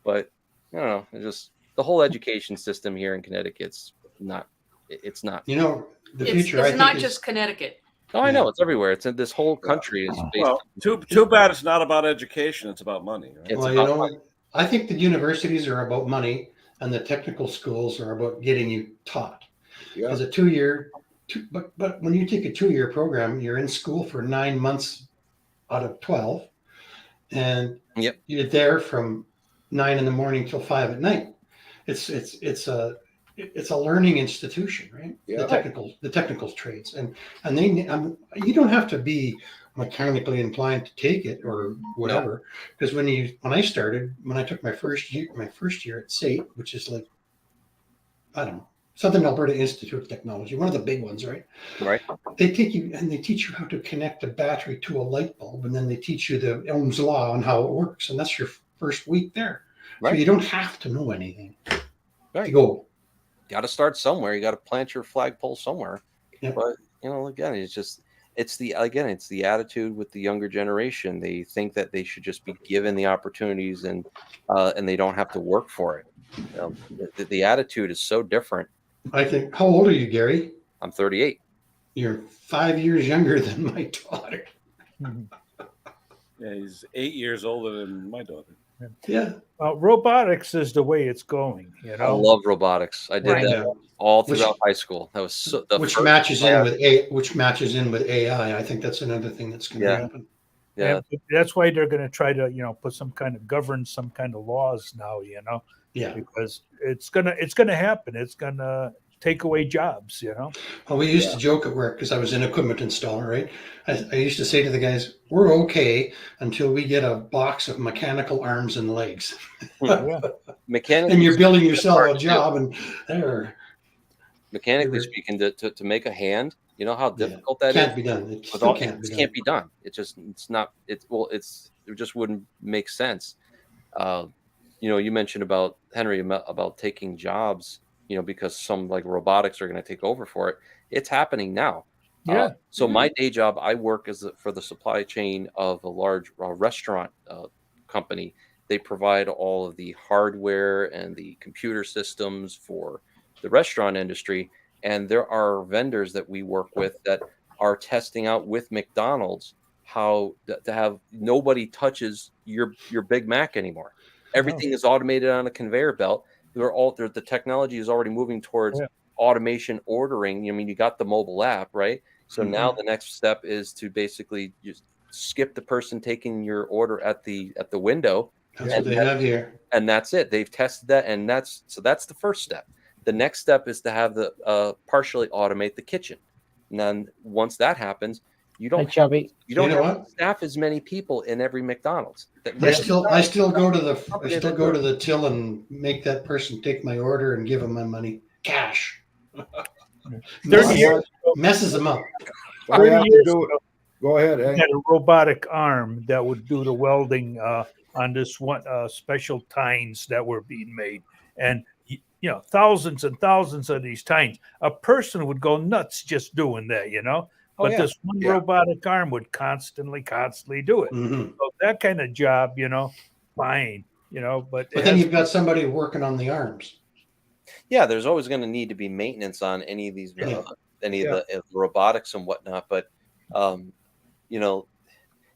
but it's just the whole education system here in Connecticut's not. It's not. The future. It's not just Connecticut. Oh, I know, it's everywhere. It's in this whole country. Well, too bad it's not about education. It's about money. Right? I think the universities are about money, and the technical schools are about getting you taught. As a 2-year, but when you take a 2-year program, you're in school for 9 months out of 12, and you're there from 9 in the morning till 5 at night. It's a learning institution, right? Yeah. The technical trades, and you don't have to be mechanically inclined to take it or whatever. Because when I took my first year at SAIT, which is like, I don't know, Southern Alberta Institute of Technology, one of the big ones, right? Right. They take you and they teach you how to connect a battery to a light bulb, and then they teach you the Ohm's law and how it works, and that's your first week there. Right. So you don't have to know anything. Right. To go. Got to start somewhere. You got to plant your flagpole somewhere. Yeah. But again, it's the attitude with the younger generation. They think that they should just be given the opportunities and they don't have to work for it. The attitude is so different. I think. How old are you, Gary? I'm 38. You're 5 years younger than my daughter. Yeah, he's 8 years older than my daughter. Yeah. Robotics is the way it's going. I love robotics. I did that all throughout high school. That was which matches in with AI. I think that's another thing that's going to happen. Yeah, that's why they're going to try to put some kind of laws now. Yeah, because it's gonna happen. It's gonna take away jobs. Well, we used to joke at work because I was an equipment installer, right? I used to say to the guys, "We're okay until we get a box of mechanical arms and legs." Mechanically, and you're building yourself a job, and there. Mechanically speaking, to make a hand, you know how difficult that can't be done. It can't be done. It just wouldn't make sense. You mentioned about Henry about taking jobs, because some like robotics are going to take over for it. It's happening now. Yeah. So my day job, I work for the supply chain of a large restaurant company, they provide all of the hardware and the computer systems for the restaurant industry. And there are vendors that we work with that are testing out with McDonald's how to have nobody touches your Big Mac anymore. Everything is automated on a conveyor belt. The technology is already moving towards automation ordering. I mean, you got the mobile app, right? So now the next step is to basically just skip the person taking your order at the window. That's what they have here. And that's it. They've tested that, and that's the first step. The next step is to have the partially automate the kitchen. And then once that happens, you don't have to staff as many people in every McDonald's. I still go to the till and make that person take my order and give them my money cash. 30 years messes them up. 30 years ago, go ahead. we had a robotic arm that would do the welding on this one special tines that were being made, and thousands and thousands of these tines. A person would go nuts just doing that, But this one robotic arm would constantly do it. So that kind of job, fine, But then you've got somebody working on the arms. Yeah, there's always going to need to be maintenance on any of these, of the robotics and whatnot. But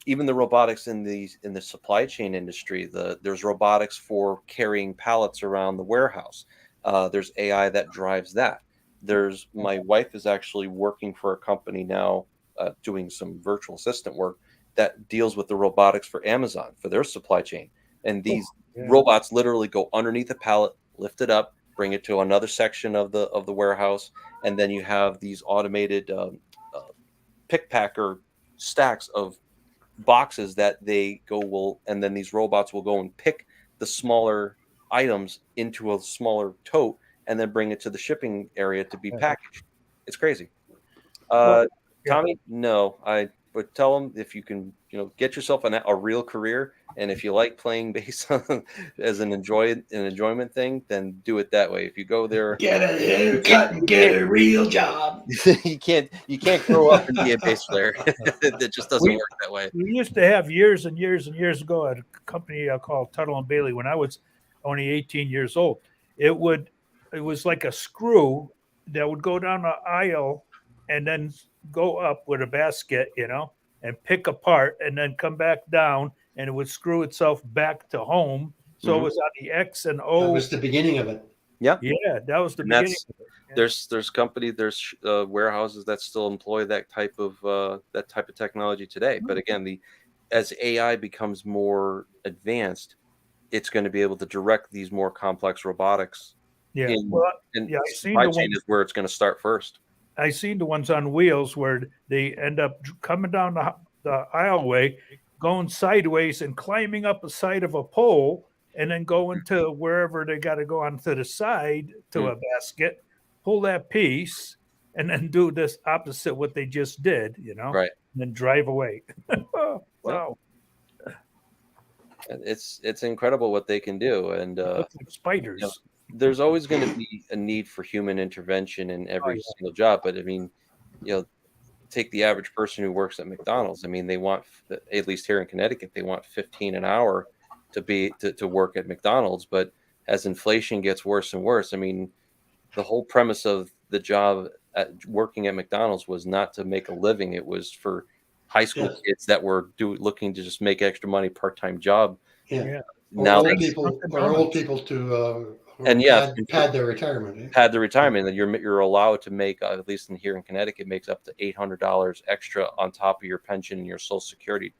even the robotics in the supply chain industry, there's robotics for carrying pallets around the warehouse. There's AI that drives that. My wife is actually working for a company now, doing some virtual assistant work that deals with the robotics for Amazon for their supply chain. And these robots literally go underneath the pallet, lift it up, bring it to another section of the warehouse, and then you have these automated pick packer stacks of boxes that and then these robots will go and pick the smaller items into a smaller tote and then bring it to the shipping area to be packaged. It's crazy. Tommy, no, I would tell them if you can, get yourself a real career, and if you like playing bass as an enjoyment thing, then do it that way. If you go there, get a haircut and get a real job. you can't grow up and be a bass player. It just doesn't work that way. We used to have years and years and years ago at a company called Tuttle and Bailey when I was only 18 years old. It was like a screw that would go down the aisle and then go up with a basket, and pick apart and then come back down, and it would screw itself back to home. So it was on the X and O. That was the beginning of it. Yeah, that was the beginning of it. Yeah. There's warehouses that still employ that type of technology today. But again, as AI becomes more advanced, it's going to be able to direct these more complex robotics. Yeah, supply chain is where it's going to start first. I seen the ones on wheels where they end up coming down the aisleway, going sideways and climbing up the side of a pole, and then going to wherever they got to go onto the side to a basket, pull that piece, and then do this opposite what they just did, right? And then drive away. Wow. It's incredible what they can do, and like spiders. There's always going to be a need for human intervention in every single job. But I mean, take the average person who works at McDonald's. I mean, they want, at least here in Connecticut, they want $15 an hour to work at McDonald's. But as inflation gets worse and worse, I mean, the whole premise of the job working at McDonald's was not to make a living. It was for high school kids that were looking to just make extra money, part-time job. Yeah. Now old people to pad their retirement. Pad the retirement, and you're allowed to make, at least here in Connecticut, makes up to $800 extra on top of your pension and your Social Security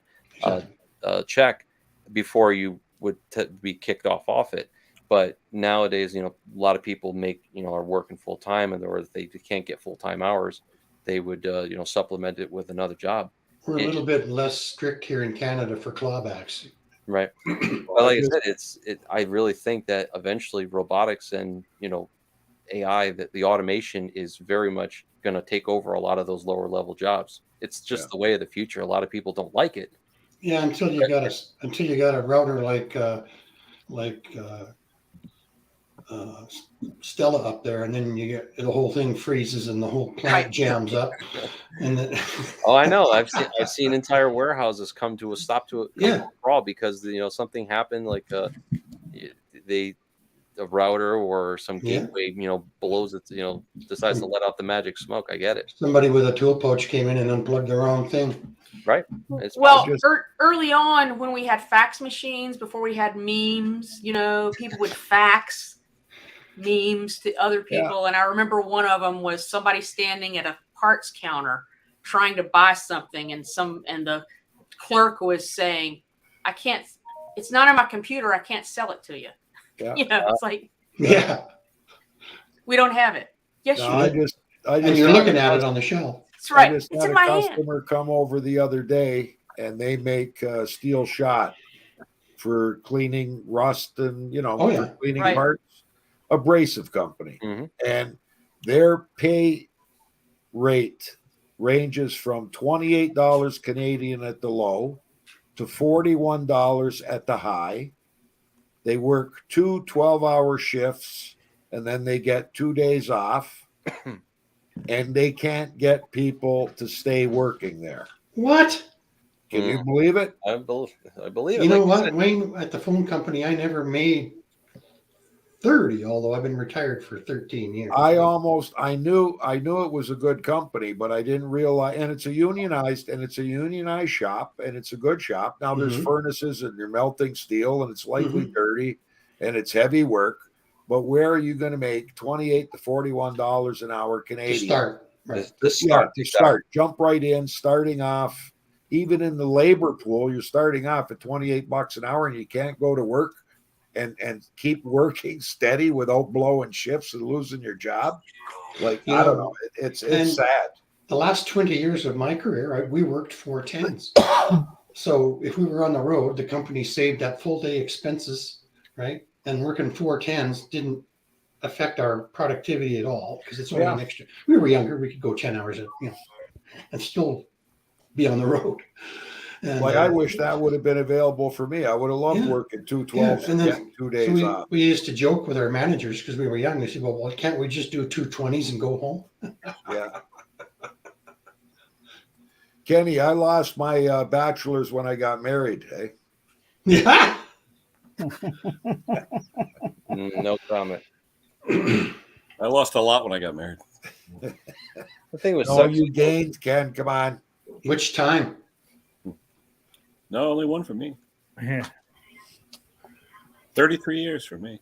check before you would be kicked off it. But nowadays, a lot of people are working full time, or if they can't get full time hours, they would supplement it with another job. We're a little bit less strict here in Canada for clawbacks. Right. Well, like I said, I really think that eventually robotics and, AI, that the automation is very much going to take over a lot of those lower level jobs. It's just the way of the future. A lot of people don't like it. Yeah. Until you got a router like Stella up there, and then you get the whole thing freezes and the whole plant Right. jams up. And then, Oh, I know. I've seen entire warehouses come to a stop to Yeah. a crawl because something happened, like a router or some Yeah. gateway blows it, decides to let out the magic smoke. I get it. somebody with a tool pouch came in and unplugged the wrong thing. Right. It's Well, just- early on when we had fax machines, before we had memes, people would fax memes to other people. And I remember one of them was somebody standing at a parts counter trying to buy something, and the clerk was saying, "I can't. It's not on my computer. I can't sell it to you." Yeah. It's like, Yeah. we don't have it. Yes, No, you I do. just And you're had looking a at it cus- on the shelf. That's right. I just It's had in a my hand. customer come over the other day, and they make steel shot for cleaning rust and Oh, yeah. for cleaning Right. parts. Abrasive company, Mhm. and their pay rate ranges from $28 Canadian at the low to $41 at the high. They work 2 12-hour shifts, and then they get 2 days off, and they can't get people to stay working there. What? Can you believe it? I believe it. You know Like what, said. Wayne? At the phone company, I never made 30, although I've been retired for 13 years. I knew it was a good company, but I didn't realize. And it's a unionized shop, and it's a good shop. Now there's Mhm. furnaces, and you're melting steel, and it's likely Mhm. dirty, and it's heavy work. But where are you going to make $28 to $41 an hour to Canadian? start. Right. To start. To start, jump right in, starting off. Even in the labor pool, you're starting off at $28 an hour, and you can't go to work and keep working steady without blowing shifts and losing your job. Like, You I don't know, know. It's and- sad. The last 20 years of my career, we worked 410s. So if we were on the road, the company saved that full day expenses, right? And working 410s didn't affect our productivity at all because it's only Yeah. an extra. We were younger; we could go 10 hours, and still be on the road. And, Like, I wish that would have been available for me. I would have loved Yeah. working 2 12s Yeah, and and then- getting 2 So days off. we used to joke with our managers because we were young. They said, "Well, can't we just do 220s and go home?" Yeah. Kenny, I lost my bachelor's when I got married. Hey, Yeah. No comment. I lost a lot when I got married. The thing was, no, you gained, Ken. Come on. Which time? No, only one for me. Yeah. 33 years for me.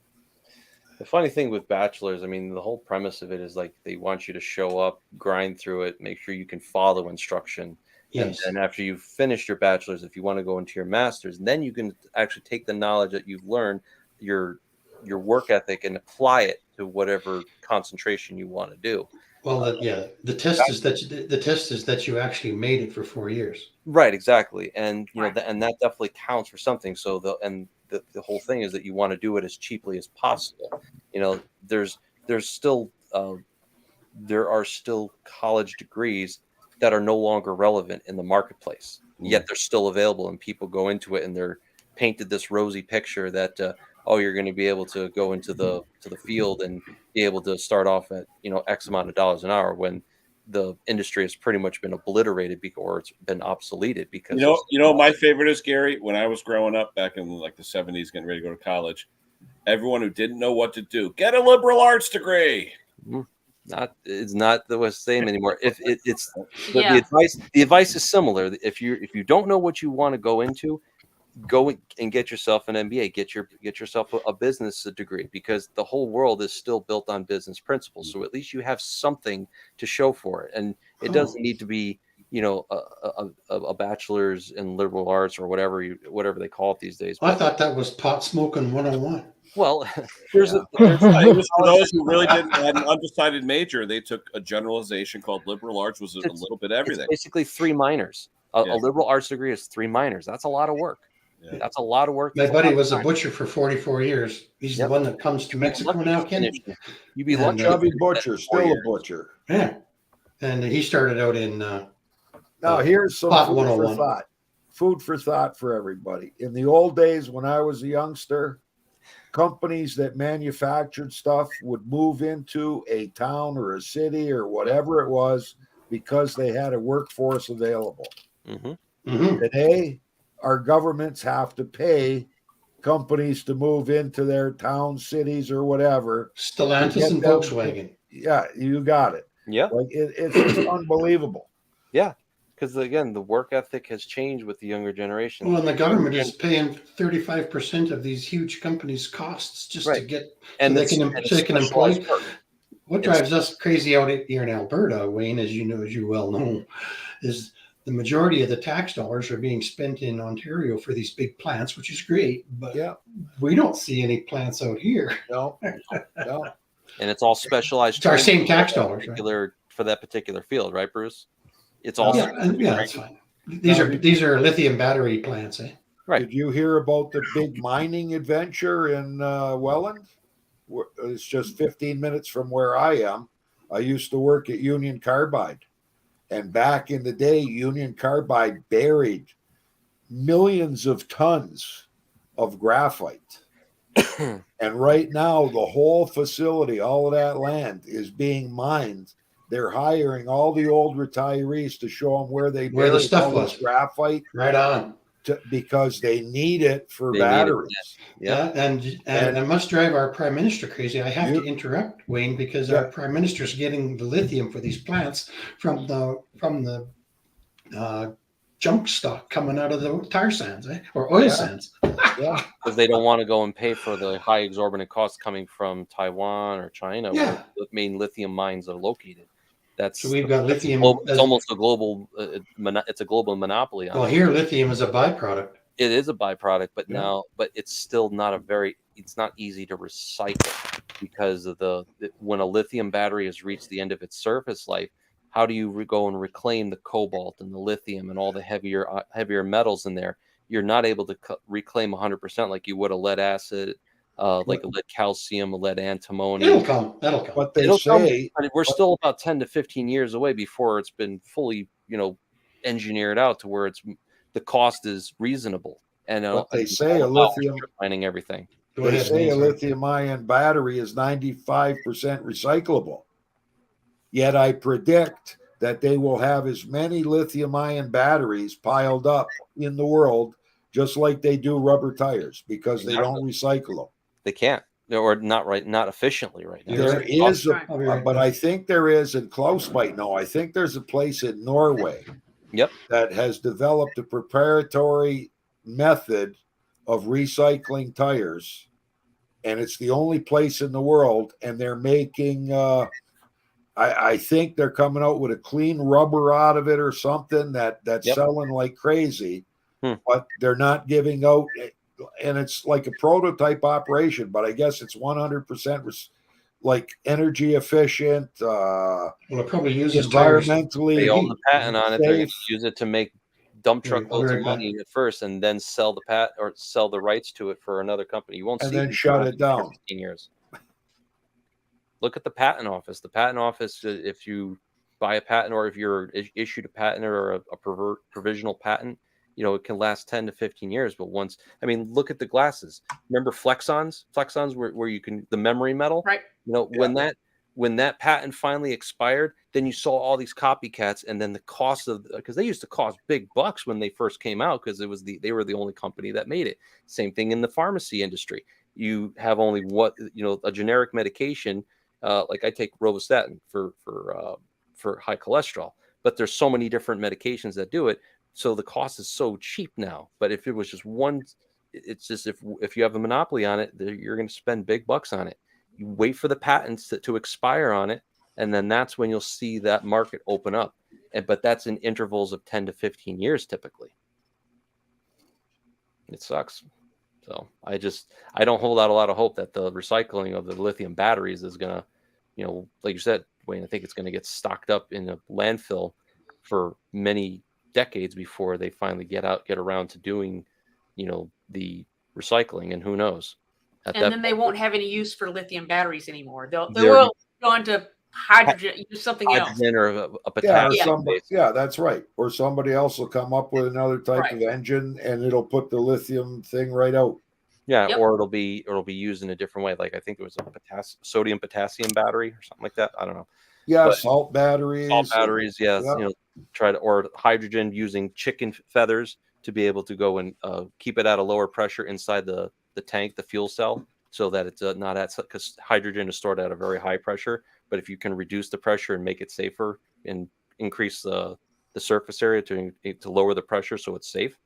the funny thing with bachelors, I mean, the whole premise of it is like they want you to show up, grind through it, make sure you can follow instruction. Yes. And after you've finished your bachelor's, if you want to go into your master's, then you can actually take the knowledge that you've learned, your work ethic, and apply it to whatever concentration you want to do. Well, the test is that you actually made it for 4 years. Right, exactly, and you know, Right. and that definitely counts for something. So the whole thing is that you want to do it as cheaply as possible. You know, there's still there are still college degrees that are no longer relevant in the marketplace, yet they're still available, and people go into it and they're painted this rosy picture that oh, you're going to be able to go into the field and be able to start off at X amount of dollars an hour, when the industry has pretty much been obliterated or it's been obsoleted because my favorite is, Gary, when I was growing up back in like the 70s, getting ready to go to college, everyone who didn't know what to do, get a liberal arts degree. It's not the same anymore. If it's Yeah. the advice is similar. If you don't know what you want to go into, go and get yourself an MBA, get yourself a business degree, because the whole world is still built on business principles. So at least you have something to show for it, and it doesn't need to be a bachelor's in liberal arts or whatever they call it these days. I thought that was pot smoking 101. Well, there's It was for those who really didn't have an undecided major. They took a generalization called liberal arts, was a little bit everything. It's basically 3 minors. A liberal arts degree is 3 minors. That's a lot of work. Yeah. That's a lot of work. My That's buddy lot of was a time. butcher for 44 years. He's the one that comes to Mexico Lucky now, to Ken. finish. You'd be And, lucky. Chubby to butcher, finish 4 still a years. butcher. Yeah. And he started out in Now, here's some Pot food 101. for thought. Food for thought for everybody. In the old days when I was a youngster, companies that manufactured stuff would move into a town or a city or whatever it was because they had a workforce available. Today, our governments have to pay companies to move into their towns, cities, or whatever. Stellantis and Volkswagen. Yeah, you got it. Yeah. Like it's just unbelievable. Yeah. Because again, the work ethic has changed with the younger generation. Well, and the government is paying 35% of these huge companies' costs just to get, and so they can employ. What drives us crazy out here in Alberta, Wayne, as you well know, is the majority of the tax dollars are being spent in Ontario for these big plants, which is great, but we don't see any plants out here. No. And it's all specialized. It's our same tax dollars, right? For that particular field, right, Bruce? It's all that's fine. These are lithium battery plants, eh? Right. Did you hear about the big mining adventure in Welland? It's just 15 minutes from where I am. I used to work at Union Carbide, and back in the day, Union Carbide buried millions of tons of graphite. And right now, the whole facility, all of that land is being mined. They're hiring all the old retirees to show them where the stuff was. Graphite. Right on. Because they need it for batteries. And it must drive our prime minister crazy. I have to interrupt, Wayne, because our prime minister is getting the lithium for these plants from the junk stock coming out of the tar sands, or oil sands. Because they don't want to go and pay for the high exorbitant costs coming from Taiwan or China, where the main lithium mines are located. So we've got lithium. It's almost a global. It's a global monopoly. Well, here lithium is a byproduct. It is a byproduct, but it's still not it's not easy to recycle because of when a lithium battery has reached the end of its surface life. How do you go and reclaim the cobalt and the lithium and all the heavier metals in there? You're not able to reclaim 100% like you would a lead acid. Like a lead calcium, a lead antimony. That'll come. But we're still about 10 to 15 years away before it's been fully, engineered out to where the cost is reasonable. And they say a lithium mining everything. They say a lithium-ion battery is 95% recyclable. Yet I predict that they will have as many lithium-ion batteries piled up in the world, just like they do rubber tires, because they don't recycle them. They can't, or not efficiently right now. There is, but I think there is, and Klaus might know. I think there's a place in Norway, that has developed a proprietary method of recycling tires, and it's the only place in the world. And they're making, I think they're coming out with a clean rubber out of it or something that's selling like crazy, but they're not giving out. And it's like a prototype operation, but I guess it's 100% like energy efficient. Well, it probably uses environmentally. They own the patent on it. They're going to use it to make dump truck loads of money at first, and then sell the patent or sell the rights to it for another company. You won't see. And then shut it down. 15 years. Look at the patent office. The patent office, if you buy a patent or if you're issued a patent or a provisional patent, it can last 10 to 15 years. But look at the glasses. Remember Flexons where you can, the memory metal, right? When that patent finally expired, then you saw all these copycats, and then the cost of, because they used to cost big bucks when they first came out, because they were the only company that made it. Same thing in the pharmacy industry. You have only a generic medication, like I take rovastatin for high cholesterol, but there's so many different medications that do it. So the cost is so cheap now. But if it was just one, it's just if you have a monopoly on it, you're going to spend big bucks on it. You wait for the patents to expire on it, and then that's when you'll see that market open up. But that's in intervals of 10 to 15 years typically. It sucks. So I don't hold out a lot of hope that the recycling of the lithium batteries is going to, like you said, Wayne, I think it's going to get stocked up in a landfill for many decades before they finally get around to doing, the recycling, and who knows. Then they won't have any use for lithium batteries anymore. They will go into hydrogen, use something else. Or a potassium. That's right. Or somebody else will come up with another type of engine, and it'll put the lithium thing right out. Yeah, Yep. or it'll be used in a different way. Like I think there was a sodium potassium battery or something like that. I don't know. Yeah, But salt batteries. Salt batteries, yes. Yep. You know, try to or hydrogen using chicken feathers to be able to go and keep it at a lower pressure inside the tank, the fuel cell, so that it's not at, because hydrogen is stored at a very high pressure. But if you can reduce the pressure and make it safer and increase the surface area to lower the pressure so it's safe,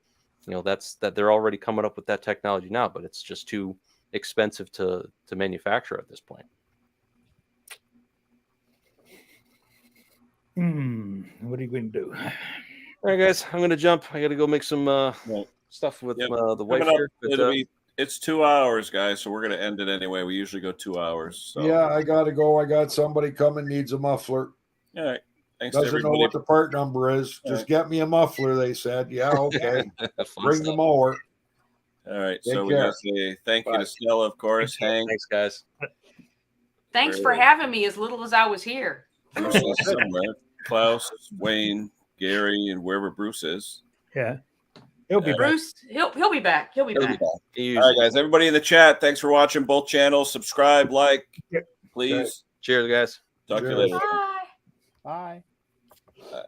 you know, that they're already coming up with that technology now, but it's just too expensive to manufacture at this point. What are you going to do? All right, guys, I'm gonna jump. I gotta go make some stuff with the wife Coming up, here. But, it's 2 hours, guys, so we're gonna end it anyway. We usually go 2 hours. So. Yeah, I gotta go. I got somebody coming, needs a muffler. All right. Thanks to Doesn't know everybody. what the part number is. Just get me a muffler, they said. Yeah, okay. Bring the mower. All right. Take So we care. gotta say thank you Bye. to Stella, of course. Hank. Thanks, guys. Thanks for having me as little as I was here. Bruce is somewhere. Klaus, Wayne, Gary, and wherever Bruce is. Yeah. He'll be back. Bruce, he'll be back. He'll be back. All right, guys. Everybody in the chat, thanks for watching both channels. Subscribe, like, please. Cheers, guys. Talk to you later. Bye. Bye. Bye.